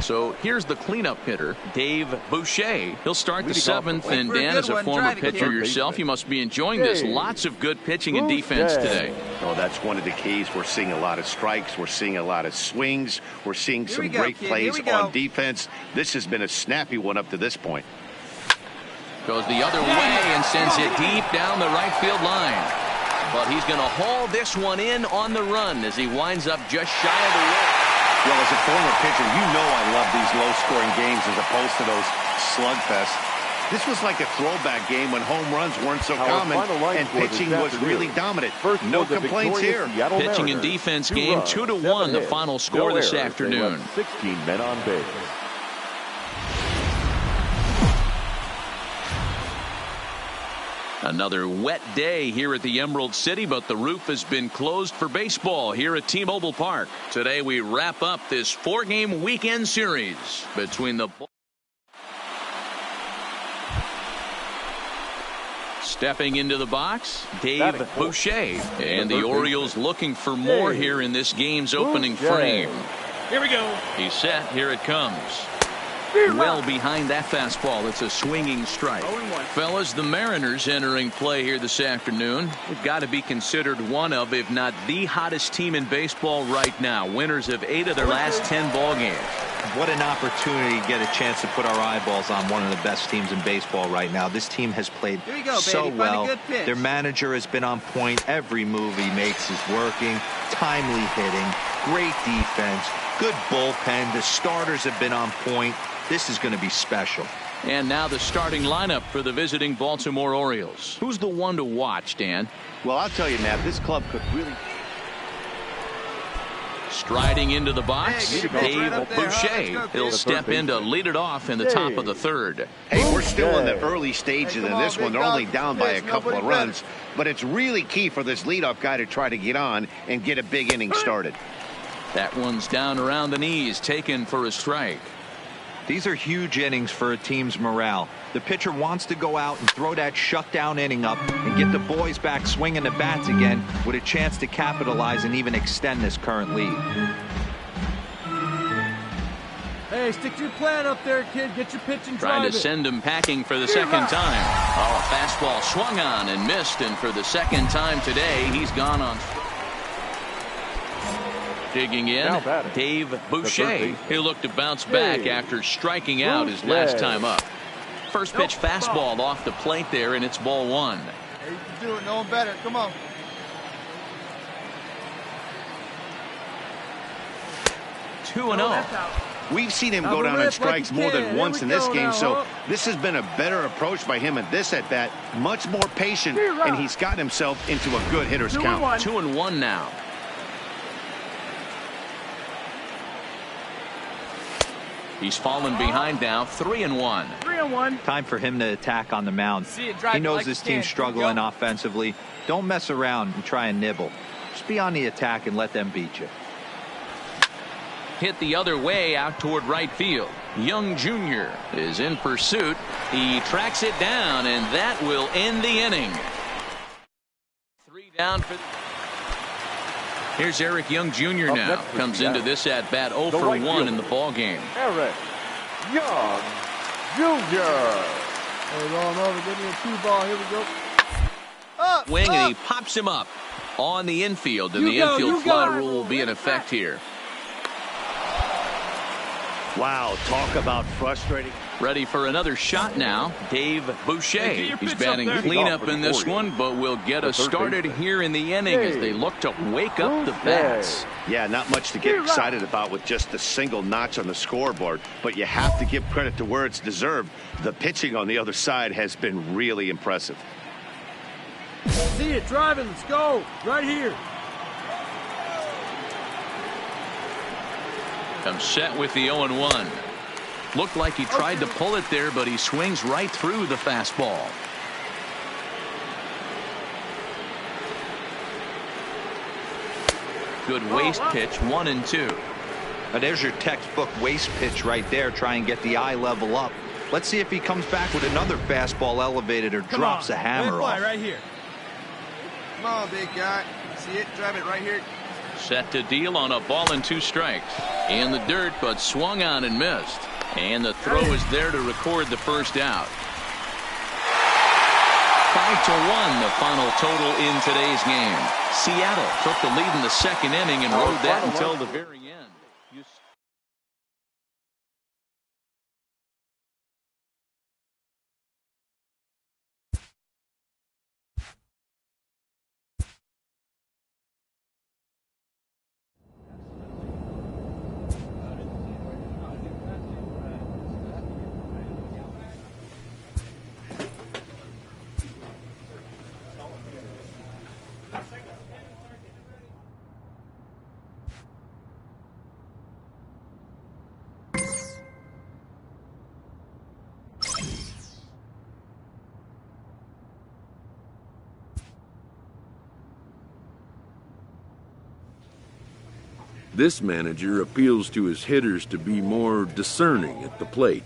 So here's the cleanup hitter, Dave Boucher. He'll start the 7th, and Dan, as a former pitcher yourself, you must be enjoying this. Lots of good pitching and defense today. Oh, that's one of the keys. We're seeing a lot of strikes. We're seeing a lot of swings. We're seeing some great plays on defense. This has been a snappy one up to this point. Goes the other way and sends it deep down the right field line. But he's going to haul this one in on the run as he winds up just shy of the wall. Well, as a former pitcher, you know I love these low-scoring games as opposed to those slugfests. This was like a throwback game when home runs weren't so common and pitching was really dominant. No complaints here. Pitching and defense game 2-1, the final score this afternoon. 16 men on base. Another wet day here at the Emerald City, but the roof has been closed for baseball here at T-Mobile Park. Today we wrap up this 4-game weekend series between the... Stepping into the box, Dave Boucher. And the Orioles looking for more here in this game's opening frame. Here we go. He's set. Here it comes. Well behind that fastball. It's a swinging strike. Fellas, the Mariners entering play here this afternoon. They've got to be considered one of, if not the hottest team in baseball right now. Winners of 8 of their last 10 ball games. What an opportunity to get a chance to put our eyeballs on one of the best teams in baseball right now. This team has played so well. Their manager has been on point. Every move he makes is working. Timely hitting. Great defense. Good bullpen. The starters have been on point. This is going to be special. And now the starting lineup for the visiting Baltimore Orioles. Who's the one to watch, Dan? Well, I'll tell you, Matt, this club could really... Striding into the box, Hey, Dave right there, Boucher. huh? He'll step in to lead it off in the top of the third. Hey, we're still in the early stages of this one. They're only down by a couple of runs, better. but it's really key for this leadoff guy to try to get on and get a big inning started. That one's down around the knees, taken for a strike. These are huge innings for a team's morale. The pitcher wants to go out and throw that shutdown inning up and get the boys back swinging the bats again with a chance to capitalize and even extend this current lead. Hey, stick to your plan up there, kid. Get your pitch and Trying drive to it. send him packing for the second time. Oh, fastball swung on and missed, and for the second time today, he's gone on. Digging in, Dave Boucher. He'll look to bounce back after striking out his last time up. First pitch fastball off the plate there, and it's ball one. Hey, you can do it. No one better. Come on. Two 2-0. We've seen him go down on strikes more than once in this game, so this has been a better approach by him at this at-bat. Much more patient, and he's gotten himself into a good hitter's count. 2-1 now. He's fallen behind now, 3-1. 3-1. Time for him to attack on the mound. He knows this team's struggling offensively. Don't mess around and try and nibble. Just be on the attack and let them beat you. Hit the other way out toward right field. Young Jr. is in pursuit. He tracks it down, and that will end the inning. 3 down for... Here's Eric Young Jr. now. Comes into this at-bat 0 for 1 in the ball game. Eric Young Jr. Hey, roll him over. Give me a 2-ball. Here we go. Wing, and he pops him up on the infield, and the infield fly rule will be in effect here. Wow, talk about frustrating. Ready for another shot now, Dave Boucher. Hey, He's batting cleanup in this one, but will get us started here in the inning as they look to wake up the bats. Yeah, not much to get excited about with just a single notch on the scoreboard, but you have to give credit to where it's deserved. The pitching on the other side has been really impressive. See it driving. Let's go. Right here. Comes set with the 0-1. Looked like he tried to pull it there, but he swings right through the fastball. Good waste pitch, 1-2. Now there's your textbook waste pitch right there. Try and get the eye level up. Let's see if he comes back with another fastball elevated or drops a hammer off. Right here. Come on, big guy. See it? Drive it right here. Set to deal on a ball and 2 strikes. In the dirt, but swung on and missed. And the throw is there to record the first out. 5-1 the final total in today's game. Seattle took the lead in the second inning and rode that until the very end. This manager appeals to his hitters to be more discerning at the plate.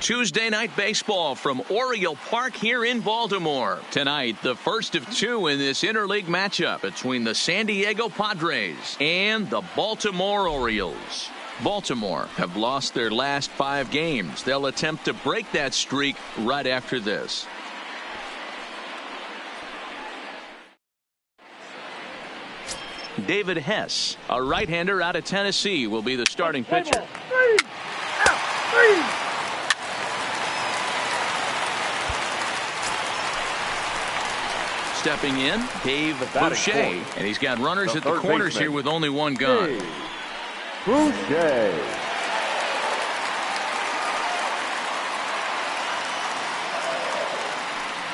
Tuesday night baseball from Oriole Park here in Baltimore. Tonight, the first of 2 in this interleague matchup between the San Diego Padres and the Baltimore Orioles. Baltimore have lost their last 5 games. They'll attempt to break that streak right after this. David Hess, a right-hander out of Tennessee, will be the starting pitcher. Stepping in, Dave Boucher, and he's got runners at the corners here with only one gun. Boucher.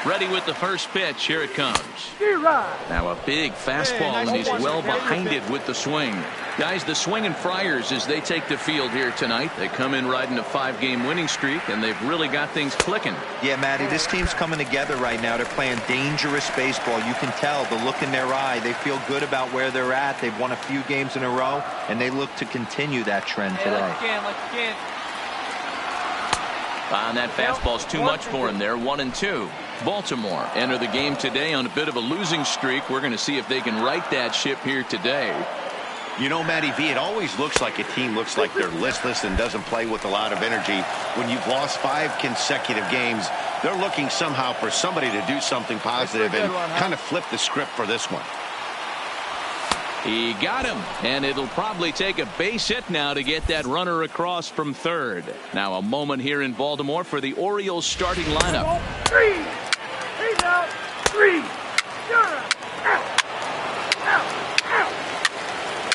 Ready with the first pitch. Here it comes. Now a big fastball, and he's well behind it with the swing. Guys, the swinging Friars, as they take the field here tonight, they come in riding a 5-game winning streak, and they've really got things clicking. Yeah, Matty, this team's coming together right now. They're playing dangerous baseball. You can tell the look in their eye. They feel good about where they're at. They've won a few games in a row, and they look to continue that trend today. And that fastball's too much for him there. 1-2. Baltimore enter the game today on a bit of a losing streak. We're going to see if they can right that ship here today. You know, Matty V, it always looks like a team looks like they're listless and doesn't play with a lot of energy. When you've lost 5 consecutive games, they're looking somehow for somebody to do something positive and kind of flip the script for this one. He got him, and it'll probably take a base hit now to get that runner across from third. Now a moment here in Baltimore for the Orioles starting lineup. 3. He's out. 3. You're out. Out.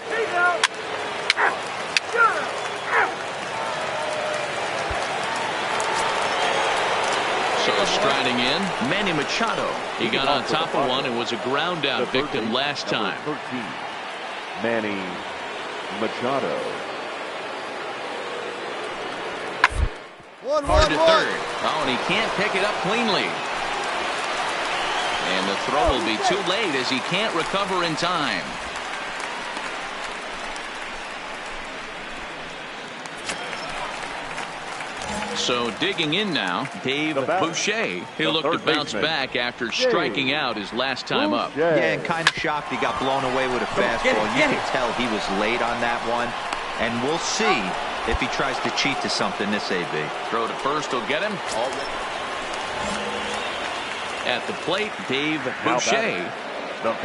He's out. You're out. So striding in, Manny Machado. He got on top of one and was a ground out victim last time. 13, Manny Machado. Hard to third. Oh, and he can't pick it up cleanly. And the throw will be too late as he can't recover in time. So digging in now, Dave Boucher. He'll look to bounce back after striking out his last time up. Yeah, and kind of shocked he got blown away with a fastball. You can tell he was late on that one. And we'll see if he tries to cheat to something this AB. Throw to first will get him. At the plate, Dave Boucher.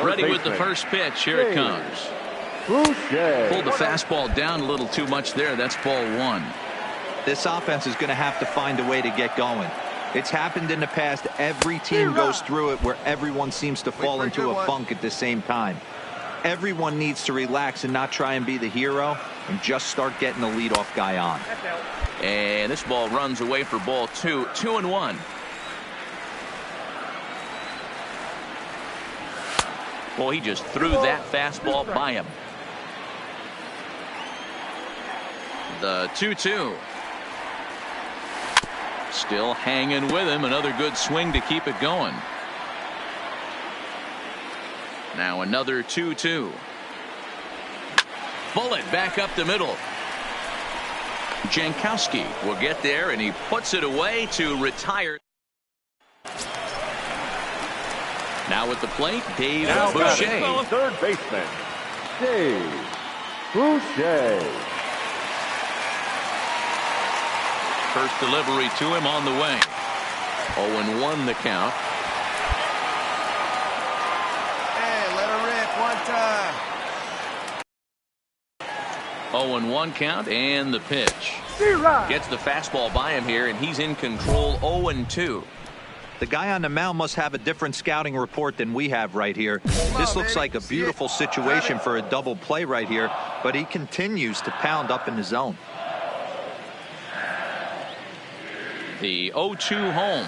Ready with the first pitch. Here it comes. Boucher. Pulled the fastball down a little too much there. That's ball 1. This offense is going to have to find a way to get going. It's happened in the past. Every team goes through it where everyone seems to fall into a funk at the same time. Everyone needs to relax and not try and be the hero and just start getting the leadoff guy on. And this ball runs away for ball 2. 2-1. Well, he just threw that fastball by him. The 2-2. Still hanging with him. Another good swing to keep it going. Now another 2-2. Bullet back up the middle. Jankowski will get there, and he puts it away to retire. Now at the plate, Dave Boucher. Third baseman, Dave Boucher. First delivery to him on the way. 0-1 the count. Hey, let her rip one time. 0-1 count, and the pitch. Gets the fastball by him here, and he's in control. 0-2. The guy on the mound must have a different scouting report than we have right here. This looks like a beautiful situation for a double play right here, but he continues to pound up in the zone. The 0-2 home.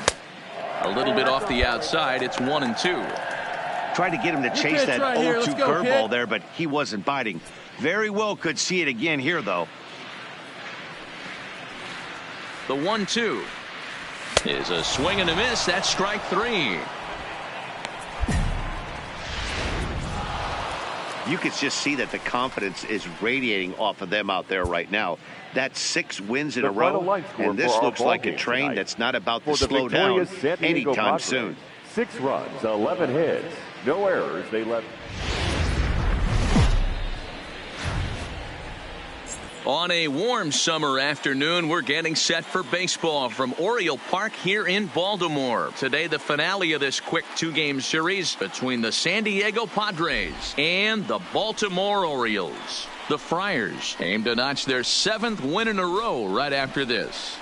A little bit off the outside. It's 1-2. Tried to get him to chase that 0-2 curveball there, but he wasn't biting. Very well could see it again here, though. The 1-2 is a swing and a miss. That's strike 3. You could just see that the confidence is radiating off of them out there right now. That's 6 wins in a row, and this looks like a train that's not about to slow down anytime soon. 6 runs, 11 hits, no errors. They left. On a warm summer afternoon, we're getting set for baseball from Oriole Park here in Baltimore. Today, the finale of this quick two-game series between the San Diego Padres and the Baltimore Orioles. The Friars aim to notch their 7th win in a row right after this.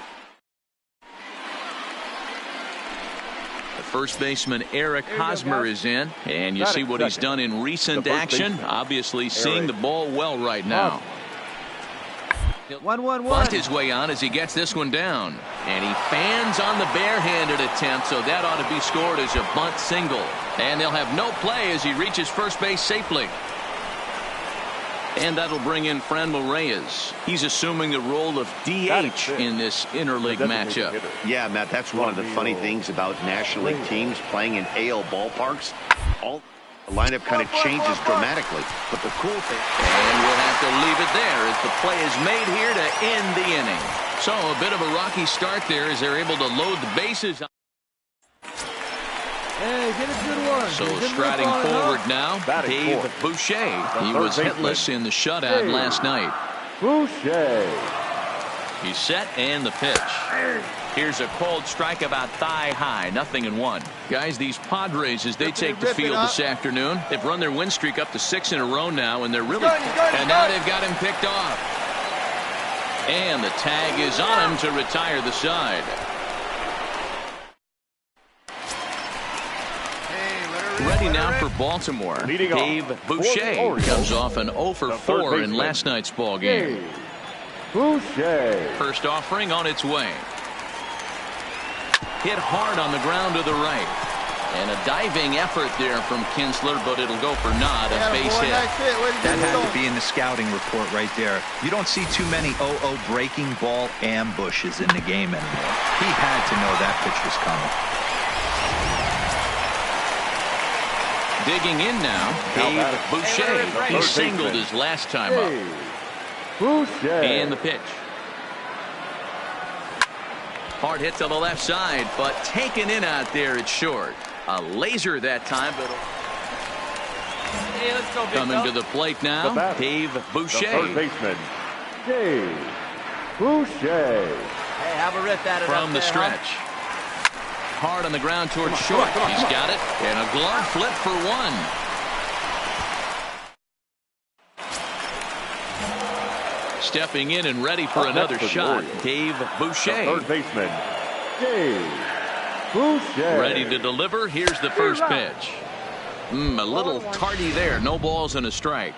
The first baseman Eric Hosmer is in, and you see what he's done in recent action. Obviously seeing the ball well right now. 1-1-1. Bunt his way on as he gets this one down. And he fans on the barehanded attempt, so that ought to be scored as a bunt single. And they'll have no play as he reaches first base safely. And that'll bring in Franmil Reyes. He's assuming the role of DH in this interleague matchup. Yeah, Matt, that's one of the funny things about National League teams playing in AL ballparks. The lineup kind of changes dramatically. But the cool thing... And we'll have to leave it there as the play is made here to end the inning. So a bit of a rocky start there as they're able to load the bases. Hey, get a good one. So striding forward now, Dave Boucher. He was hitless in the shutout last night. Boucher. He's set and the pitch. Here's a cold strike about thigh high, 0-1. Guys, these Padres, as they take the field this afternoon, they've run their win streak up to 6 in a row now, and they're really... And now they've got him picked off. And the tag is on him to retire the side. Ready now for Baltimore. Dave Boucher comes off an 0 for 4 in last night's ball game. Boucher. First offering on its way. Hit hard on the ground to the right. And a diving effort there from Kinsler, but it'll go for naught, a base hit. That had to be in the scouting report right there. You don't see too many 0-0 breaking ball ambushes in the game anymore. He had to know that pitch was coming. Digging in now, Dave Boucher. He singled his last time up. Boucher. And the pitch. Hard hit to the left side, but taken in out there, it's short. A laser that time, but coming to the plate now, Dave Boucher. The third baseman, Dave Boucher. Hey, have a rip at it from the stretch. Hard on the ground towards short. He's got it. And a glove flip for one. Stepping in and ready for another shot, Dave Boucher. The third baseman, Dave Boucher. Ready to deliver. Here's the first pitch. A little tardy there. No balls and a strike.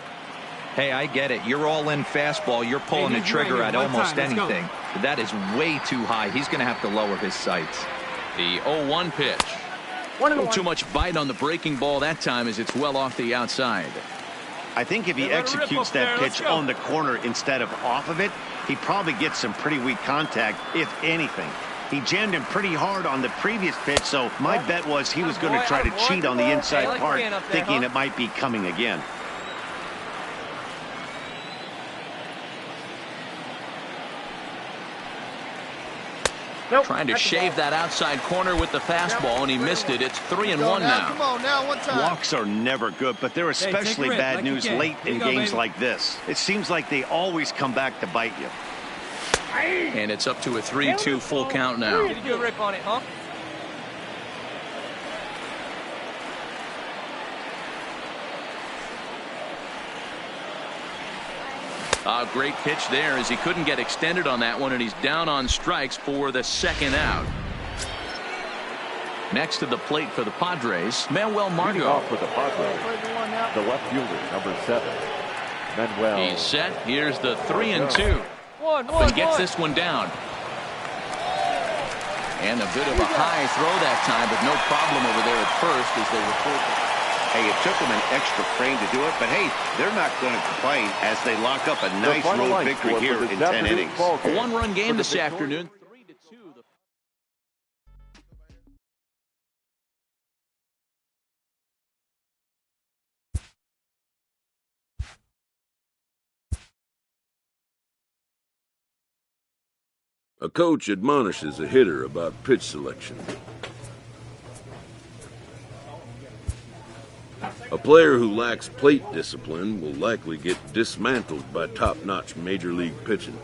Hey, I get it. You're all in fastball. You're pulling the trigger at almost anything. But that is way too high. He's going to have to lower his sights. The 0-1 pitch. A little too much bite on the breaking ball that time as it's well off the outside. I think if he executes that pitch on the corner instead of off of it, he probably gets some pretty weak contact, if anything. He jammed him pretty hard on the previous pitch, so my bet was he was going to try to cheat on the inside part, thinking it might be coming again. Trying to shave that outside corner with the fastball, and he missed it. It's 3-1 now. Come on now, one time. Walks are never good, but they're especially bad news late in games like this. It seems like they always come back to bite you. And it's up to a 3-2 full count now. Did you do a rip on it, huh? A great pitch there as he couldn't get extended on that one, and he's down on strikes for the second out. Next to the plate for the Padres, Manuel Margot. Off with the Padres, the left fielder, number 7, Manuel. He's set. Here's the 3-2. And gets this one down. And a bit of a high throw that time, but no problem over there at first as they report. Hey, it took them an extra frame to do it, but hey, they're not going to complain as they lock up a nice road victory here in 10 innings. A one-run game this afternoon. 3-2. A coach admonishes a hitter about pitch selection. A player who lacks plate discipline will likely get dismantled by top-notch major league pitching.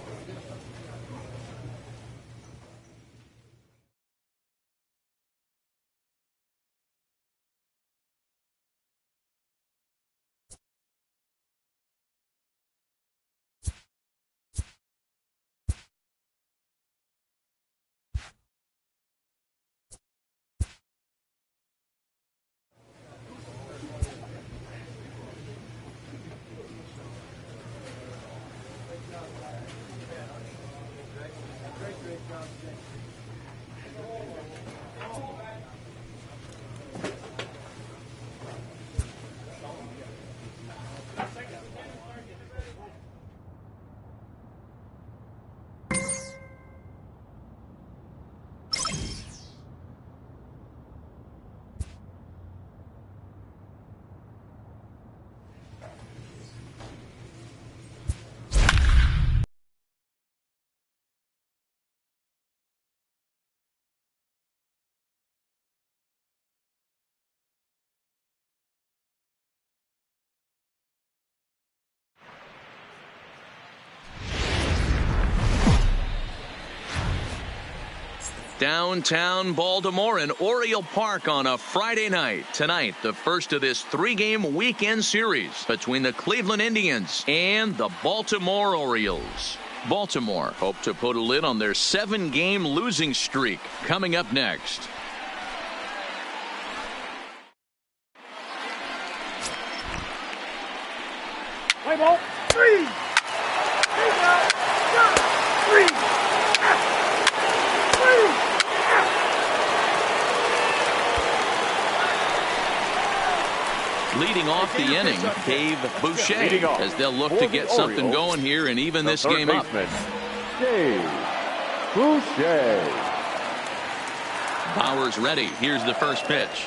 Downtown Baltimore and Oriole Park on a Friday night. Tonight, the first of this three-game weekend series between the Cleveland Indians and the Baltimore Orioles. Baltimore hope to put a lid on their 7-game losing streak. Coming up next. Play ball. 3. Take out. 3. Leading off the inning, Dave Boucher, as they'll look to get something going here and even this game up. Dave Boucher. Bauer's ready. Here's the first pitch.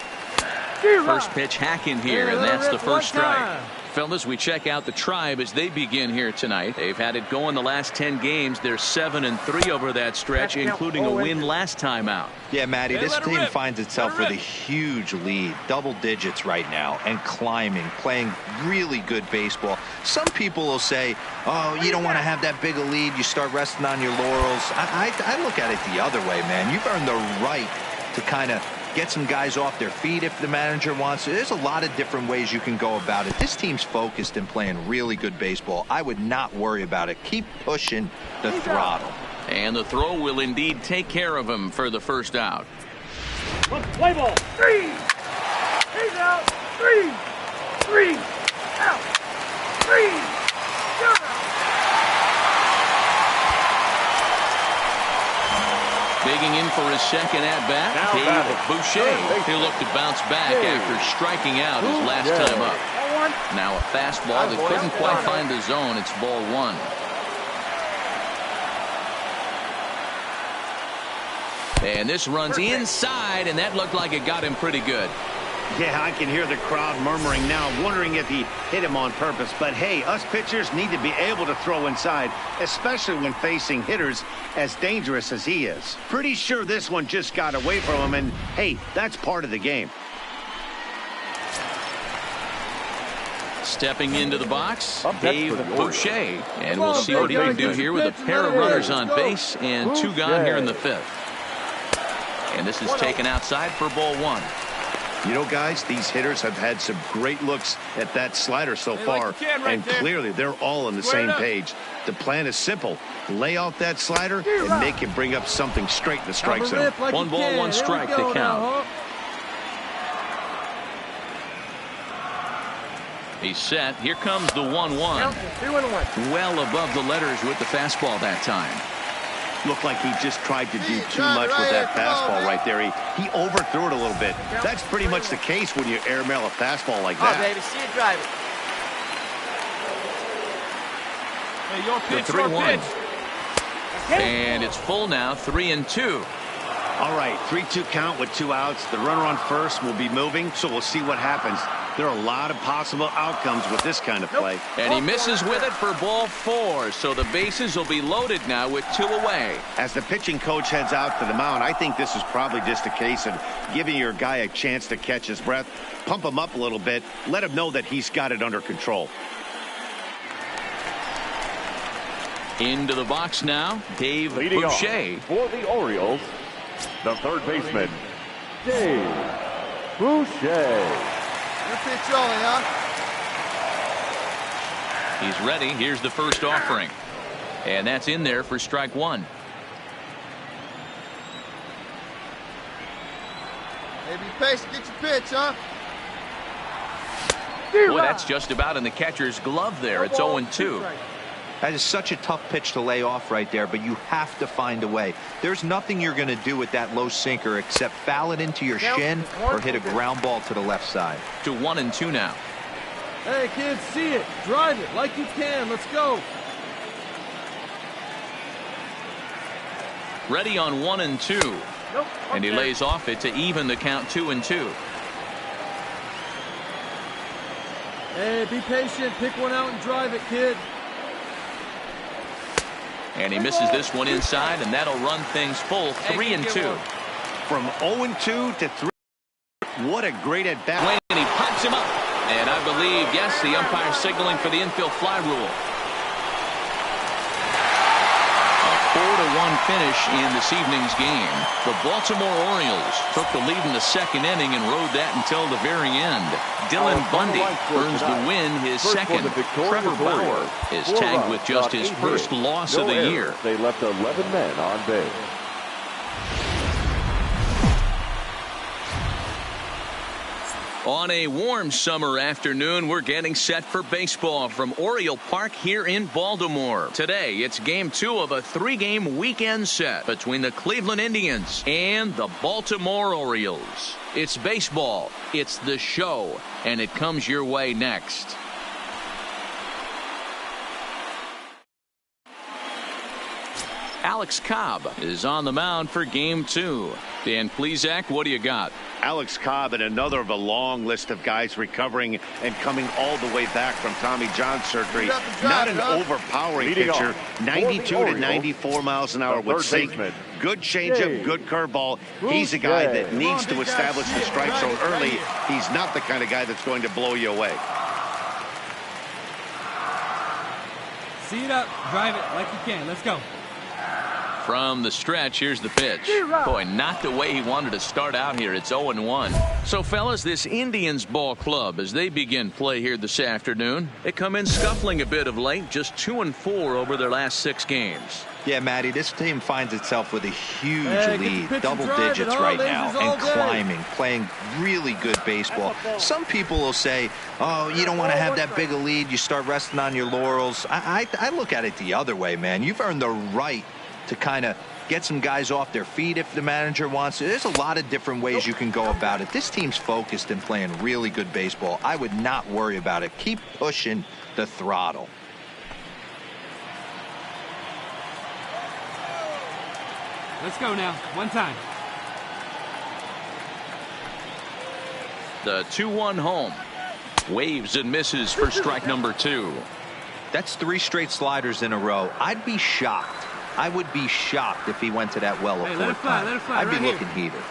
First pitch hacking here, and that's the first strike. Fellas, we check out the Tribe as they begin here tonight. They've had it going the last 10 games. They're 7-3 over that stretch, including a win last time out. Yeah, Matty, this team finds itself with a huge lead, double digits right now, and climbing, playing really good baseball. Some people will say, oh, you don't want to have that big a lead. You start resting on your laurels. I look at it the other way, man. You've earned the right to kind of get some guys off their feet if the manager wants to. There's a lot of different ways you can go about it. This team's focused and playing really good baseball. I would not worry about it. Keep pushing the throttle. And the throw will indeed take care of him for the first out. Play ball. 3. He's out. 3. 3. Out. 3. Digging in for his second at-bat, Dave Boucher. He'll look to bounce back after striking out his last time up. Now a fastball that couldn't quite find the zone. It's ball 1. And this runs inside, and that looked like it got him pretty good. Yeah, I can hear the crowd murmuring now, wondering if he hit him on purpose. But, hey, us pitchers need to be able to throw inside, especially when facing hitters as dangerous as he is. Pretty sure this one just got away from him, and, hey, that's part of the game. Stepping into the box, Dave Boucher. And we'll see what he can do here with a pair of runners on base and 2 gone here in the 5th. And this is taken outside for ball 1. You know, guys, these hitters have had some great looks at that slider so far, and clearly they're all on the same page. The plan is simple. Lay off that slider and make him bring up something straight in the strike zone. 1 ball, 1 strike to count. He's set. Here comes the 1-1. Well above the letters with the fastball that time. Looked like he just tried to do too much with that fastball right there. He overthrew it a little bit. That's pretty much the case when you airmail a fastball like that. Oh, baby, see it drive it. Hey, your pitch, your pitch. And it's full now, 3-2. All right, 3-2 count with 2 outs. The runner on first will be moving, so we'll see what happens. There are a lot of possible outcomes with this kind of play. And he misses with it for ball 4, so the bases will be loaded now with 2 away. As the pitching coach heads out to the mound, I think this is probably just a case of giving your guy a chance to catch his breath, pump him up a little bit, let him know that he's got it under control. Into the box now, Dave Leading Boucher. off for the Orioles, the third baseman, Dave Boucher. Good pitch only, huh? He's ready. Here's the first offering. And that's in there for strike 1. Hey, be patient. Get your pitch, huh? Boy, that's just about in the catcher's glove there. It's 0-2. That is such a tough pitch to lay off right there, but you have to find a way. There's nothing you're going to do with that low sinker except foul it into your shin or hit a ground ball to the left side. To 1-2 now. Hey, kids, see it. Drive it like you can. Let's go. Ready on 1-2. Nope, and he lays off it to even the count 2-2. Hey, be patient. Pick one out and drive it, kid. And he misses this one inside, and that'll run things full 3-2. From 0-2 to 3. What a great at-bat. And he pops him up. And I believe, yes, the umpire signaling for the infield fly rule. A 4-1 finish in this evening's game. The Baltimore Orioles took the lead in the second inning and rode that until the very end. Dylan Bundy earns the win, his second. Trevor Bauer is tagged with just his first loss of the year. They left 11 men on base. On a warm summer afternoon, we're getting set for baseball from Oriole Park here in Baltimore. Today, it's game 2 of a 3-game weekend set between the Cleveland Indians and the Baltimore Orioles. It's baseball, it's the show, and it comes your way next. Alex Cobb is on the mound for game 2. Dan Plesac, what do you got? Alex Cobb and another of a long list of guys recovering and coming all the way back from Tommy John surgery. Not an overpowering pitcher. 92 to 94 miles an hour with sink. Good changeup, good curveball. He's a guy that needs to establish the strike zone early. He's not the kind of guy that's going to blow you away. See it up, drive it like you can. Let's go. From the stretch, here's the pitch. Boy, not the way he wanted to start out here. It's 0-1. So, fellas, this Indians ball club, as they begin play here this afternoon, they come in scuffling a bit of late, just 2-4 over their last 6 games. Yeah, Matty, this team finds itself with a huge lead, double digits right now, and climbing, playing really good baseball. Some people will say, oh, you don't want to have that big a lead. You start resting on your laurels. I look at it the other way, man. You've earned the right to kind of get some guys off their feet if the manager wants to. There's a lot of different ways you can go about it. This team's focused and playing really good baseball. I would not worry about it. Keep pushing the throttle. Let's go now. One time. The 2-1 home. Waves and misses for strike number 2. That's 3 straight sliders in a row. I'd be shocked. I would be shocked if he went to that well a fourth time. I'd be looking heated.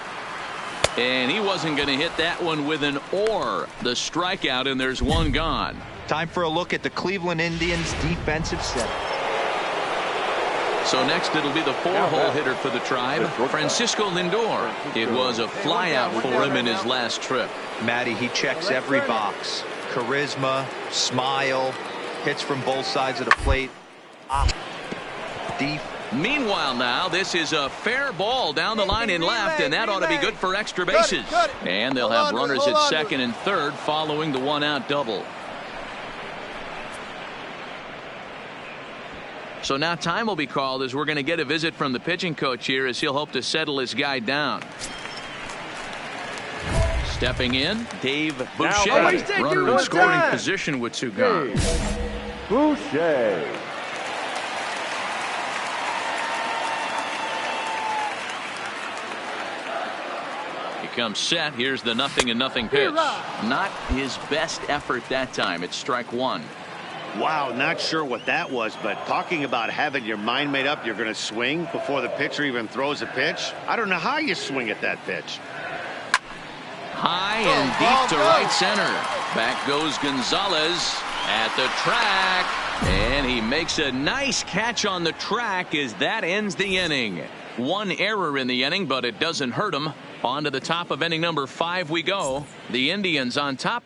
And he wasn't going to hit that one with an or. The strikeout, and there's one gone. Time for a look at the Cleveland Indians defensive set. So next it'll be the 4-hole hitter for the Tribe, Francisco Lindor. It was a flyout for him in his last trip. Matty, he checks every box. Charisma, smile, hits from both sides of the plate. Deep. Meanwhile now, this is a fair ball down the line in left, and that ought to be good for extra bases. And they'll have runners at second and third following the 1-out double. So now time will be called as we're going to get a visit from the pitching coach here as he'll hope to settle his guy down. Stepping in, Dave Boucher, runner in scoring position with 2 gone. Boucher. He becomes set. Here's the 0-0 pitch. Not his best effort that time. It's strike one. Wow, not sure what that was, but talking about having your mind made up, you're going to swing before the pitcher even throws a pitch. I don't know how you swing at that pitch. High and deep to right center. Back goes Gonzales at the track. And he makes a nice catch on the track as that ends the inning. One error in the inning, but it doesn't hurt him. On to the top of inning number 5 we go. The Indians on top.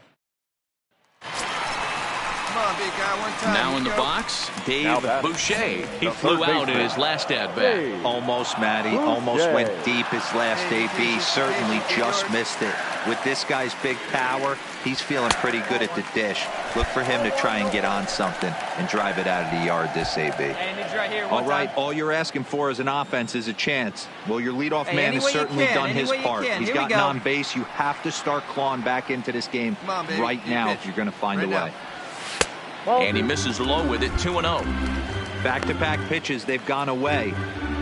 Come on, big guy, one time. Now in the box, Dave Boucher. He flew out in his last at-bat. Almost, Matty. Almost went deep his last AB. Certainly just missed it. With this guy's big power, he's feeling pretty good at the dish. Look for him to try and get on something and drive it out of the yard this AB. All right, all you're asking for as an offense is a chance. Well, your leadoff man has certainly done his part. He's gotten on base. You have to start clawing back into this game right now if you're going to find a way. And he misses low with it, 2-0. Back-to-back pitches, they've gone away.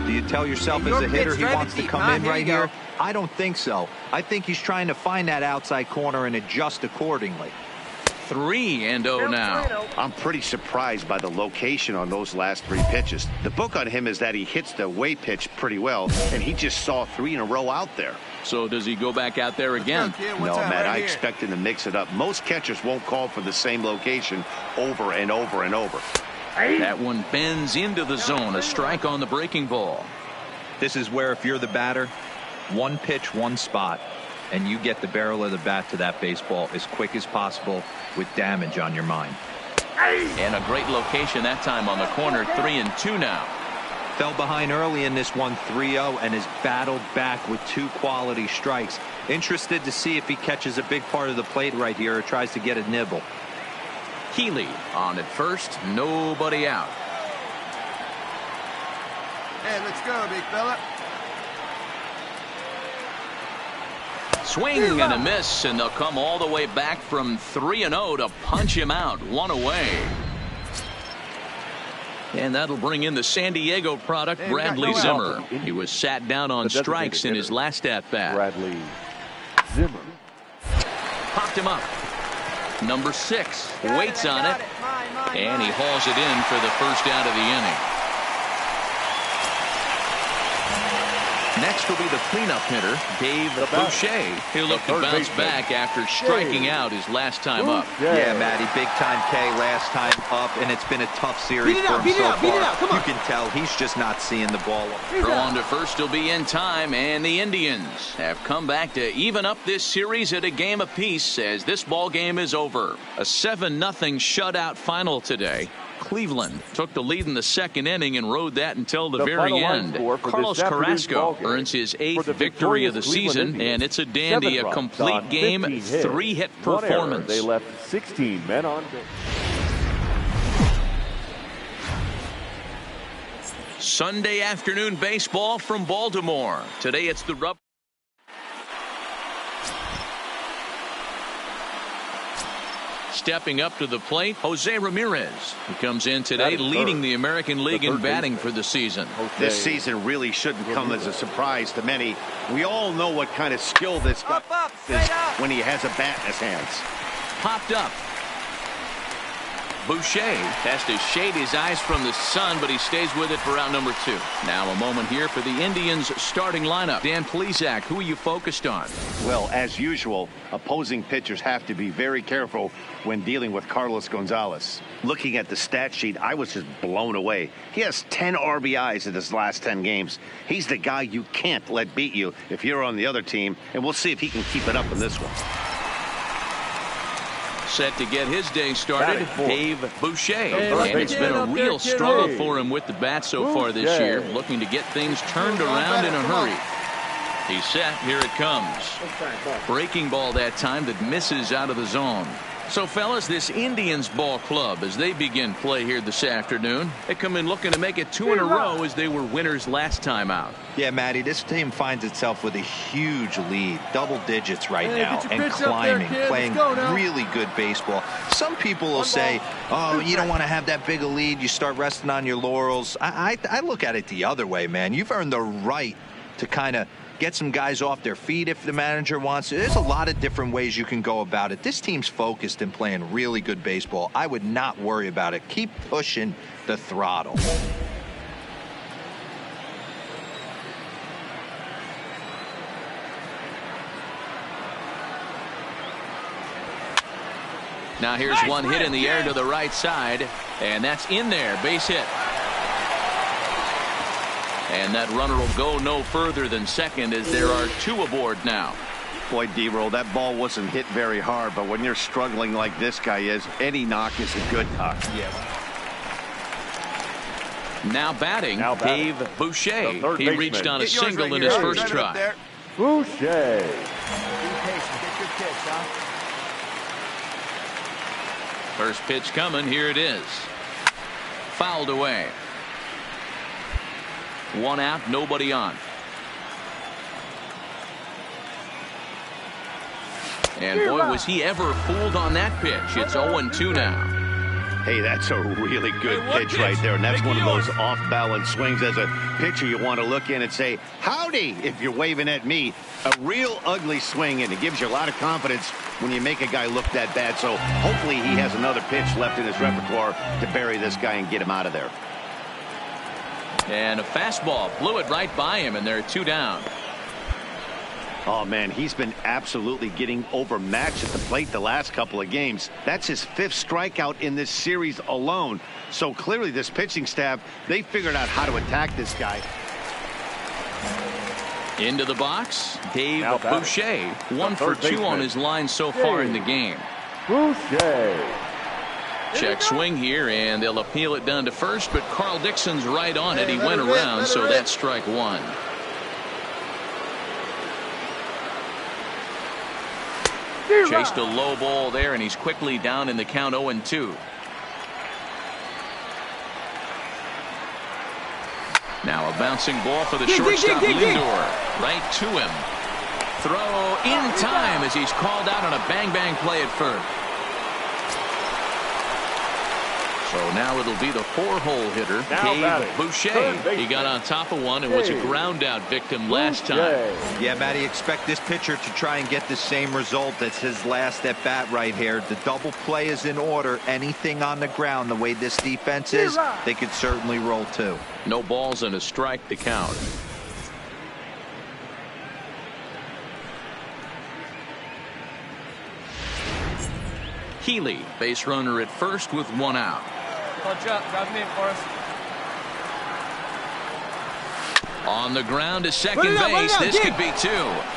Do you tell yourself as a hitter he wants to come in right here? I don't think so. I think he's trying to find that outside corner and adjust accordingly. 3-0 now. I'm pretty surprised by the location on those last 3 pitches. The book on him is that he hits the away pitch pretty well, and he just saw 3 in a row out there. So does he go back out there again? No, Matt, I expect him to mix it up. Most catchers won't call for the same location over and over and over. That one bends into the zone. A strike on the breaking ball. This is where if you're the batter, one pitch, one spot, and you get the barrel of the bat to that baseball as quick as possible with damage on your mind. And a great location that time on the corner. 3-2 now. Fell behind early in this one, 3-0, and has battled back with 2 quality strikes. Interested to see if he catches a big part of the plate right here or tries to get a nibble. Healy on at first, nobody out. Hey, let's go, big fella. Swing and a miss, and they'll come all the way back from 3-0 to punch him out. 1 away. And that'll bring in the San Diego product, Bradley Zimmer. He was sat down on strikes in his last at-bat. Bradley Zimmer. Popped him up. Number 6 waits on it, and he hauls it in for the first out of the inning. Next will be the cleanup hitter, Dave Boucher. He'll look to bounce back after striking out his last time up. Yeah, Matty, big time K last time up, and it's been a tough series for him so far. You can tell he's just not seeing the ball. Throw on to first will be in time, and the Indians have come back to even up this series at a game apiece as this ball game is over. A 7-0 shutout final today. Cleveland took the lead in the second inning and rode that until the very end. Carlos Carrasco earns his 8th victory of the season, and it's a dandy, a complete game, 3-hit performance. They left 16 men on base. Sunday afternoon baseball from Baltimore. Today it's the Rub. Stepping up to the plate, Jose Ramirez, who comes in today leading the American League in batting for the season. This season really shouldn't come as a surprise to many. We all know what kind of skill this guy is when he has a bat in his hands. Popped up. Boucher has to shade his eyes from the sun, but he stays with it for out number 2. Now a moment here for the Indians starting lineup. Dan Plesac, who are you focused on? Well, as usual, opposing pitchers have to be very careful when dealing with Carlos Gonzales. Looking at the stat sheet, I was just blown away. He has 10 RBIs in his last 10 games. He's the guy you can't let beat you if you're on the other team, and we'll see if he can keep it up in this one. Set to get his day started, Dave Boucher. And it's been a real struggle for him with the bat so far this year, looking to get things turned around in a hurry. He's set. Here it comes. Breaking ball that time that misses out of the zone. So, fellas, this Indians ball club, as they begin play here this afternoon, they come in looking to make it 2 in a row as they were winners last time out. Yeah, Matty, this team finds itself with a huge lead, double digits right now, and climbing, playing really good baseball. Some people will say, oh, you don't want to have that big a lead. You start resting on your laurels. I look at it the other way, man. You've earned the right to kind of get some guys off their feet if the manager wants to. There's a lot of different ways you can go about it. This team's focused and playing really good baseball. I would not worry about it. Keep pushing the throttle. Now here's one hit in the air to the right side, and that's in there. Base hit. And that runner will go no further than second as there are 2 aboard now. Boy, D-Roll, that ball wasn't hit very hard, but when you're struggling like this guy is, any knock is a good knock. Yeah. Now batting, Dave Boucher. He reached on a single in his first try. Boucher. Be patient. Get your pitch, huh? First pitch coming. Here it is. Fouled away. 1 out, nobody on. And boy, was he ever fooled on that pitch. It's 0-2 now. Hey, that's a really good pitch right there, and that's one of those off-balance swings. As a pitcher, you want to look in and say, howdy, if you're waving at me. A real ugly swing, and it gives you a lot of confidence when you make a guy look that bad. So hopefully he has another pitch left in his repertoire to bury this guy and get him out of there. And a fastball blew it right by him, and there are 2 down. Oh, man, he's been absolutely getting overmatched at the plate the last couple of games. That's his 5th strikeout in this series alone. So clearly this pitching staff, they figured out how to attack this guy. Into the box, Dave Boucher. 1 for 2 on his line so far in the game. Boucher. Check swing here, and they'll appeal it down to first, but Carl Dixon's right on it. He went around, so that's strike 1. Chased a low ball there, and he's quickly down in the count 0-2. Now a bouncing ball for the shortstop, Lindor. Right to him. Throw in time as he's called out on a bang-bang play at first. So now it'll be the 4-hole hitter, Dave Boucher. He got on top of one and was a ground-out victim last time. Yeah, Matty, expect this pitcher to try and get the same result as his last at-bat right here. The double play is in order. Anything on the ground, the way this defense is, they could certainly roll 2. No balls and a strike to count. Healy, base runner at first with 1 out. Punch up, drive him in for us. On the ground to second base. This could be 2.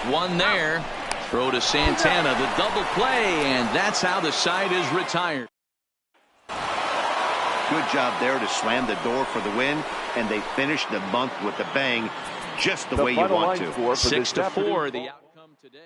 1 there. Throw to Santana, the double play, and that's how the side is retired. Good job there to slam the door for the win, and they finished the month with a bang, just the way you want to. 6-4, the outcome today.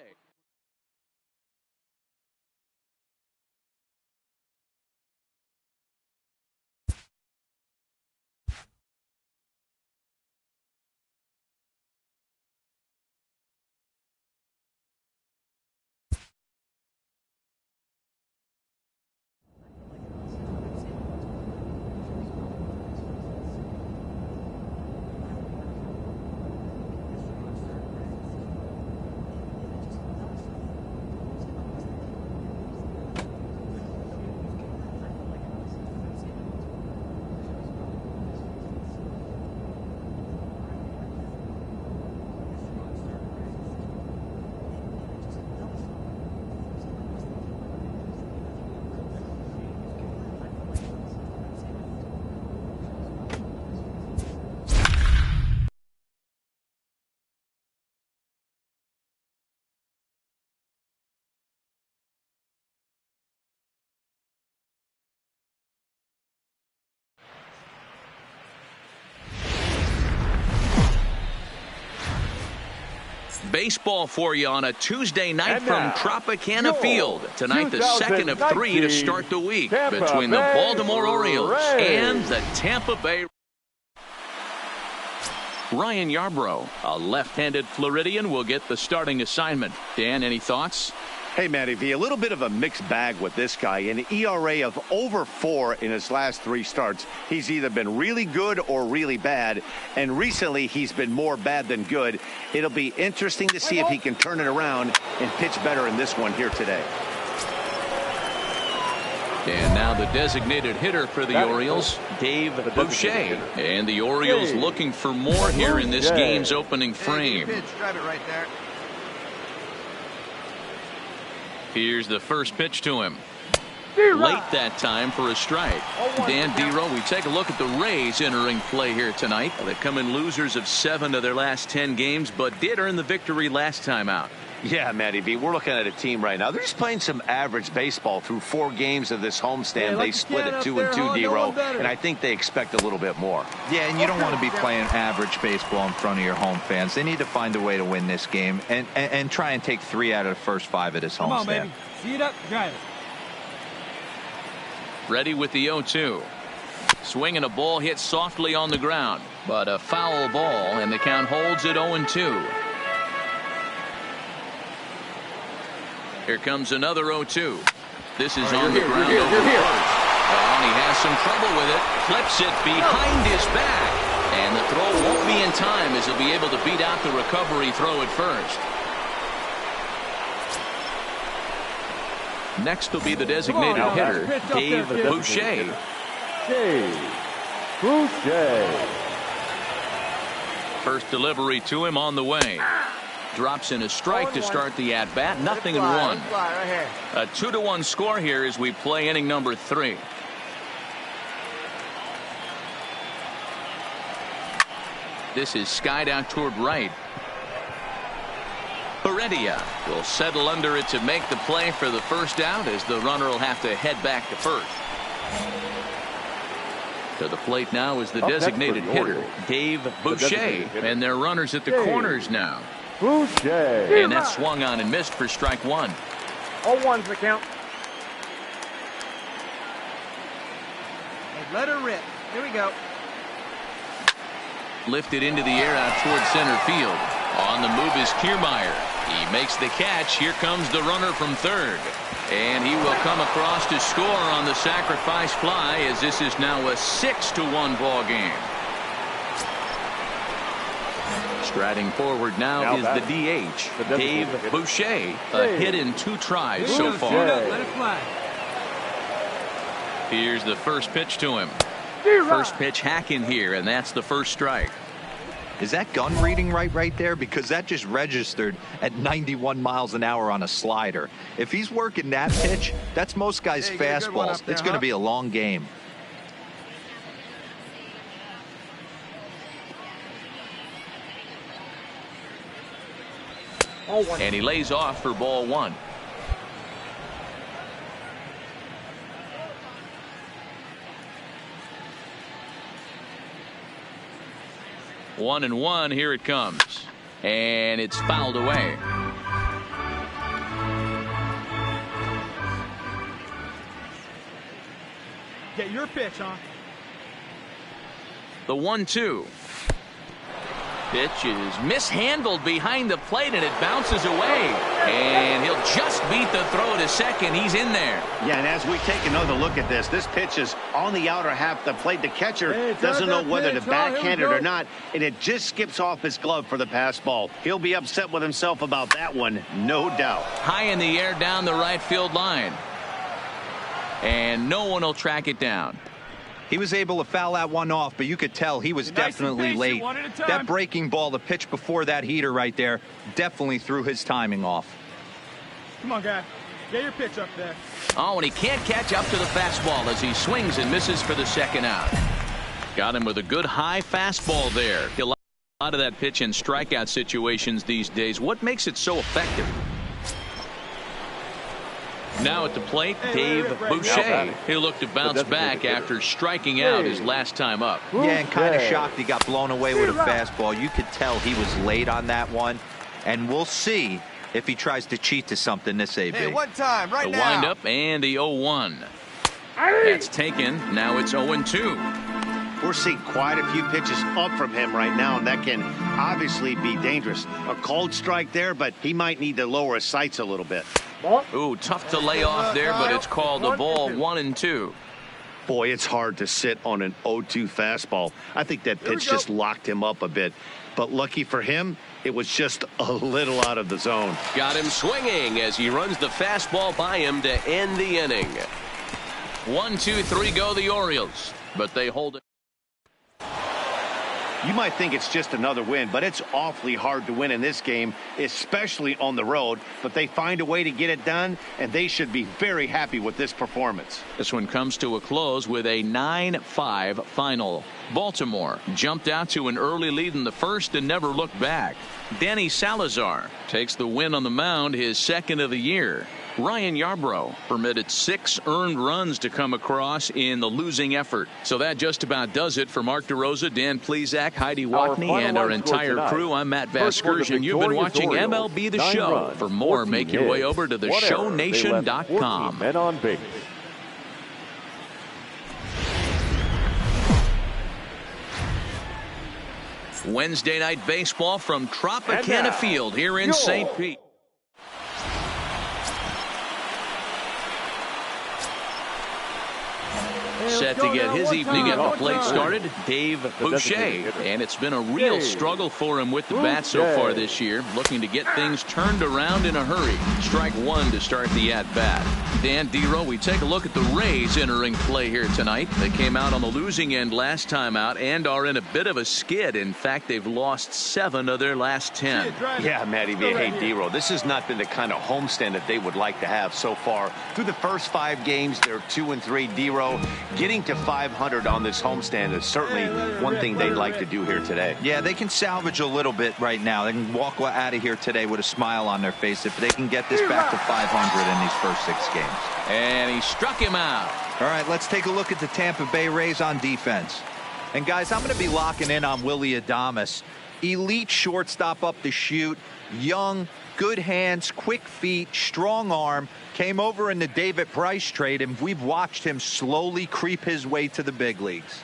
Baseball for you on a Tuesday night from Tropicana Field. Tonight, the second of 3 to start the week between the Baltimore Orioles and the Tampa Bay. Ryan Yarbrough, a left-handed Floridian, will get the starting assignment. Dan, any thoughts? Hey, Matty V, a little bit of a mixed bag with this guy. An ERA of over 4 in his last 3 starts. He's either been really good or really bad, and recently he's been more bad than good. It'll be interesting to see if he can turn it around and pitch better in this one here today. And now the designated hitter for the Orioles, Dave Boucher. And the Orioles looking for more here in this game's opening frame. Grab it right there. Here's the first pitch to him. Late that time for a strike. Dan Dero, we take a look at the Rays entering play here tonight. They've come in losers of 7 of their last 10 games, but did earn the victory last time out. Yeah, Matty B, we're looking at a team right now. They're just playing some average baseball through 4 games of this homestand. They split it 2-2, Dero, and I think they expect a little bit more. Yeah, and you don't want to be playing average baseball in front of your home fans. They need to find a way to win this game and try and take 3 out of the first 5 of this homestand. Come on, baby. See it up, drive it. Ready with the 0-2. Swinging a ball hit softly on the ground, but a foul ball, and the count holds at 0-2. Here comes another 0-2. This is on the ground over first. And he has some trouble with it. Flips it behind his back. And the throw won't be in time as he'll be able to beat out the recovery throw at first. Next will be the designated hitter, Dave Boucher. Dave Boucher. First delivery to him on the way. Drops in a strike to start the at-bat. 0-1. A 2-1 score here as we play inning number 3. This is skied out toward right. Heredia will settle under it to make the play for the first out as the runner will have to head back to first. To the plate now is the designated hitter, Dave Boucher, and their runners at the corners now. Boucher. And that swung on and missed for strike 1. 0-1's the count. Hey, let her rip. Here we go. Lifted into the air out toward center field. On the move is Kiermaier. He makes the catch. Here comes the runner from third. And he will come across to score on the sacrifice fly as this is now a 6-1 ball game. Striding forward now is the DH, Dave Boucher. A hit in 2 tries so far. Let it fly. Here's the first pitch to him. First pitch hacking here, and that's the first strike. Is that gun reading right there? Because that just registered at 91 miles an hour on a slider. If he's working that pitch, that's most guys' fastballs. It's going to be a long game. And he lays off for ball 1. One and one, here it comes. And it's fouled away. Get your pitch, huh? The 1-2. Pitch is mishandled behind the plate, and it bounces away. And he'll just beat the throw to second. He's in there. Yeah, and as we take another look at this pitch is on the outer half of the plate. The catcher doesn't know whether to backhand it or not, and it just skips off his glove for the pass ball. He'll be upset with himself about that one, no doubt. High in the air down the right field line. And no one will track it down. He was able to foul that one off, but you could tell he was definitely late. That breaking ball, the pitch before that heater right there, definitely threw his timing off. Come on, guy. Get your pitch up there. Oh, and he can't catch up to the fastball as he swings and misses for the second out. Got him with a good high fastball there. A lot of that pitch in strikeout situations these days. What makes it so effective? Now at the plate, Dave Boucher. He'll look to bounce back after striking out his last time up. Yeah, and kind of shocked he got blown away with a fastball. You could tell he was late on that one. And we'll see if he tries to cheat to something this AB. Hey, one time, right now. The windup and the 0-1. That's taken. Now it's 0-2. We're seeing quite a few pitches up from him right now, and that can obviously be dangerous. A cold strike there, but he might need to lower his sights a little bit. Ooh, tough to lay off there, but it's called a ball 1-2. Boy, it's hard to sit on an 0-2 fastball. I think that pitch just locked him up a bit. But lucky for him, it was just a little out of the zone. Got him swinging as he runs the fastball by him to end the inning. 1-2-3 go the Orioles, but they hold it. You might think it's just another win, but it's awfully hard to win in this game, especially on the road. But they find a way to get it done, and they should be very happy with this performance. This one comes to a close with a 9-5 final. Baltimore jumped out to an early lead in the first and never looked back. Danny Salazar takes the win on the mound, his second of the year. Ryan Yarbrough permitted 6 earned runs to come across in the losing effort. So that just about does it for Mark DeRosa, Dan Plesac, Heidi Watney, and our entire crew. I'm Matt Vasgersian. You've been watching MLB The Show. For more, make your way over to theshownation.com. Men on base. Wednesday night baseball from Tropicana Field here in St. Pete. Set to get his evening at the plate started, Dave Boucher. And it's been a real struggle for him with the bat so far this year, looking to get things turned around in a hurry. Strike one to start the at-bat. Dan Dero, we take a look at the Rays entering play here tonight. They came out on the losing end last time out and are in a bit of a skid. In fact, they've lost 7 of their last 10. Yeah, Matty, hey, Dero, this has not been the kind of homestand that they would like to have so far. Through the first 5 games, they're 2-3. Dero, getting to 500 on this homestand is certainly one thing they'd like to do here today. Yeah, they can salvage a little bit right now. They can walk out of here today with a smile on their face if they can get this back to 500 in these first 6 games. And he struck him out. All right, let's take a look at the Tampa Bay Rays on defense. And guys, I'm going to be locking in on Willy Adames. Elite shortstop up the chute, young, good hands, quick feet, strong arm. Came over in the David Price trade, and we've watched him slowly creep his way to the big leagues.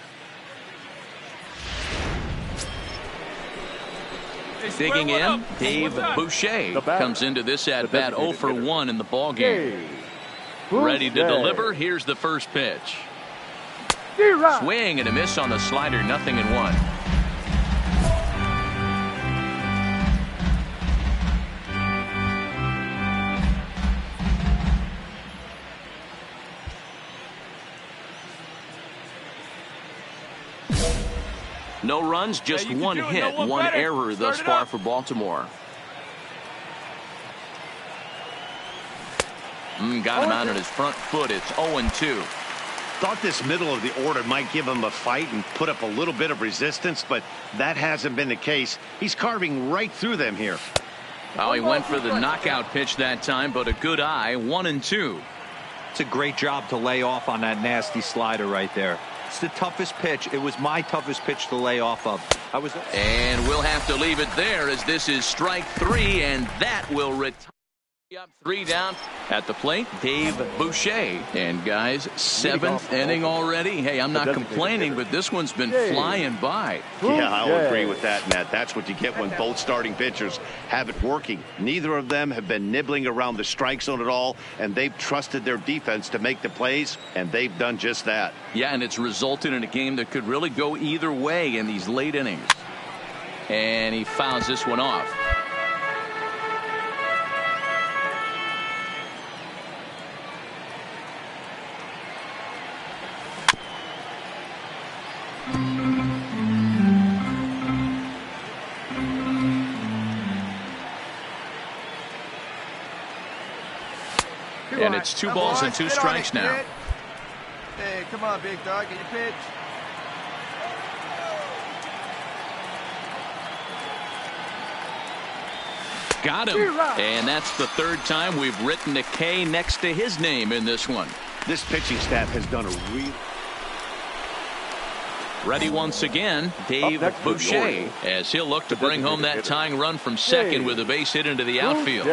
Digging in, Dave Boucher comes into this at-bat 0 for 1 in the ballgame. Ready to deliver. Here's the first pitch. Swing and a miss on the slider, 0-1. No runs, just 1 hit, 1 error thus far for Baltimore. Got him out on his front foot. It's 0-2. Thought this middle of the order might give him a fight and put up a little bit of resistance, but that hasn't been the case. He's carving right through them here. Oh, he went for the knockout pitch that time, but a good eye, 1-2. It's a great job to lay off on that nasty slider right there. It's the toughest pitch. It was my toughest pitch to lay off of. And we'll have to leave it there as this is strike 3, and that will retire. Up 3 down at the plate, Dave Boucher. And guys, 7th inning already. Hey, I'm not complaining, but this one's been flying by. Yeah, I'll agree with that, Matt. That's what you get when both starting pitchers have it working. Neither of them have been nibbling around the strike zone at all, and they've trusted their defense to make the plays, and they've done just that. Yeah, and it's resulted in a game that could really go either way in these late innings. And he fouls this one off. And it's 2 balls and 2 strikes now. Hey, come on, big dog, get your pitch. Got him. And that's the 3rd time we've written a K next to his name in this one. This pitching staff has done a real... Ready once again, Dave Boucher, as he'll look to bring home that tying run from second with a base hit into the outfield.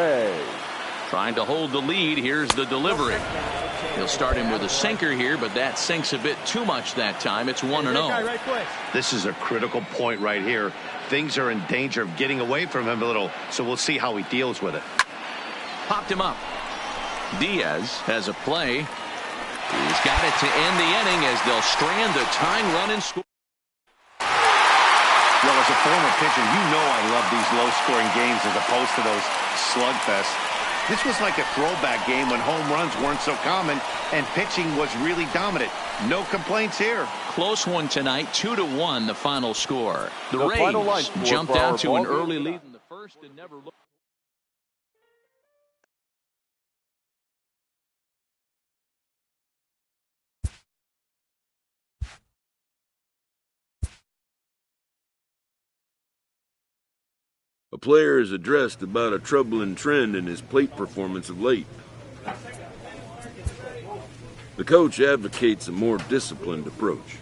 Trying to hold the lead. Here's the delivery. He'll start him with a sinker here, but that sinks a bit too much that time. It's 1-0. This is a critical point right here. Things are in danger of getting away from him a little, so we'll see how he deals with it. Popped him up. Diaz has a play. He's got it to end the inning as they'll strand the tying run and score. Well, as a former pitcher, you know I love these low-scoring games as opposed to those slugfests. This was like a throwback game when home runs weren't so common and pitching was really dominant. No complaints here. Close one tonight, 2-1 the final score. The Rays jumped out to an early lead in the first and never looked. A player is addressed about a troubling trend in his plate performance of late. The coach advocates a more disciplined approach.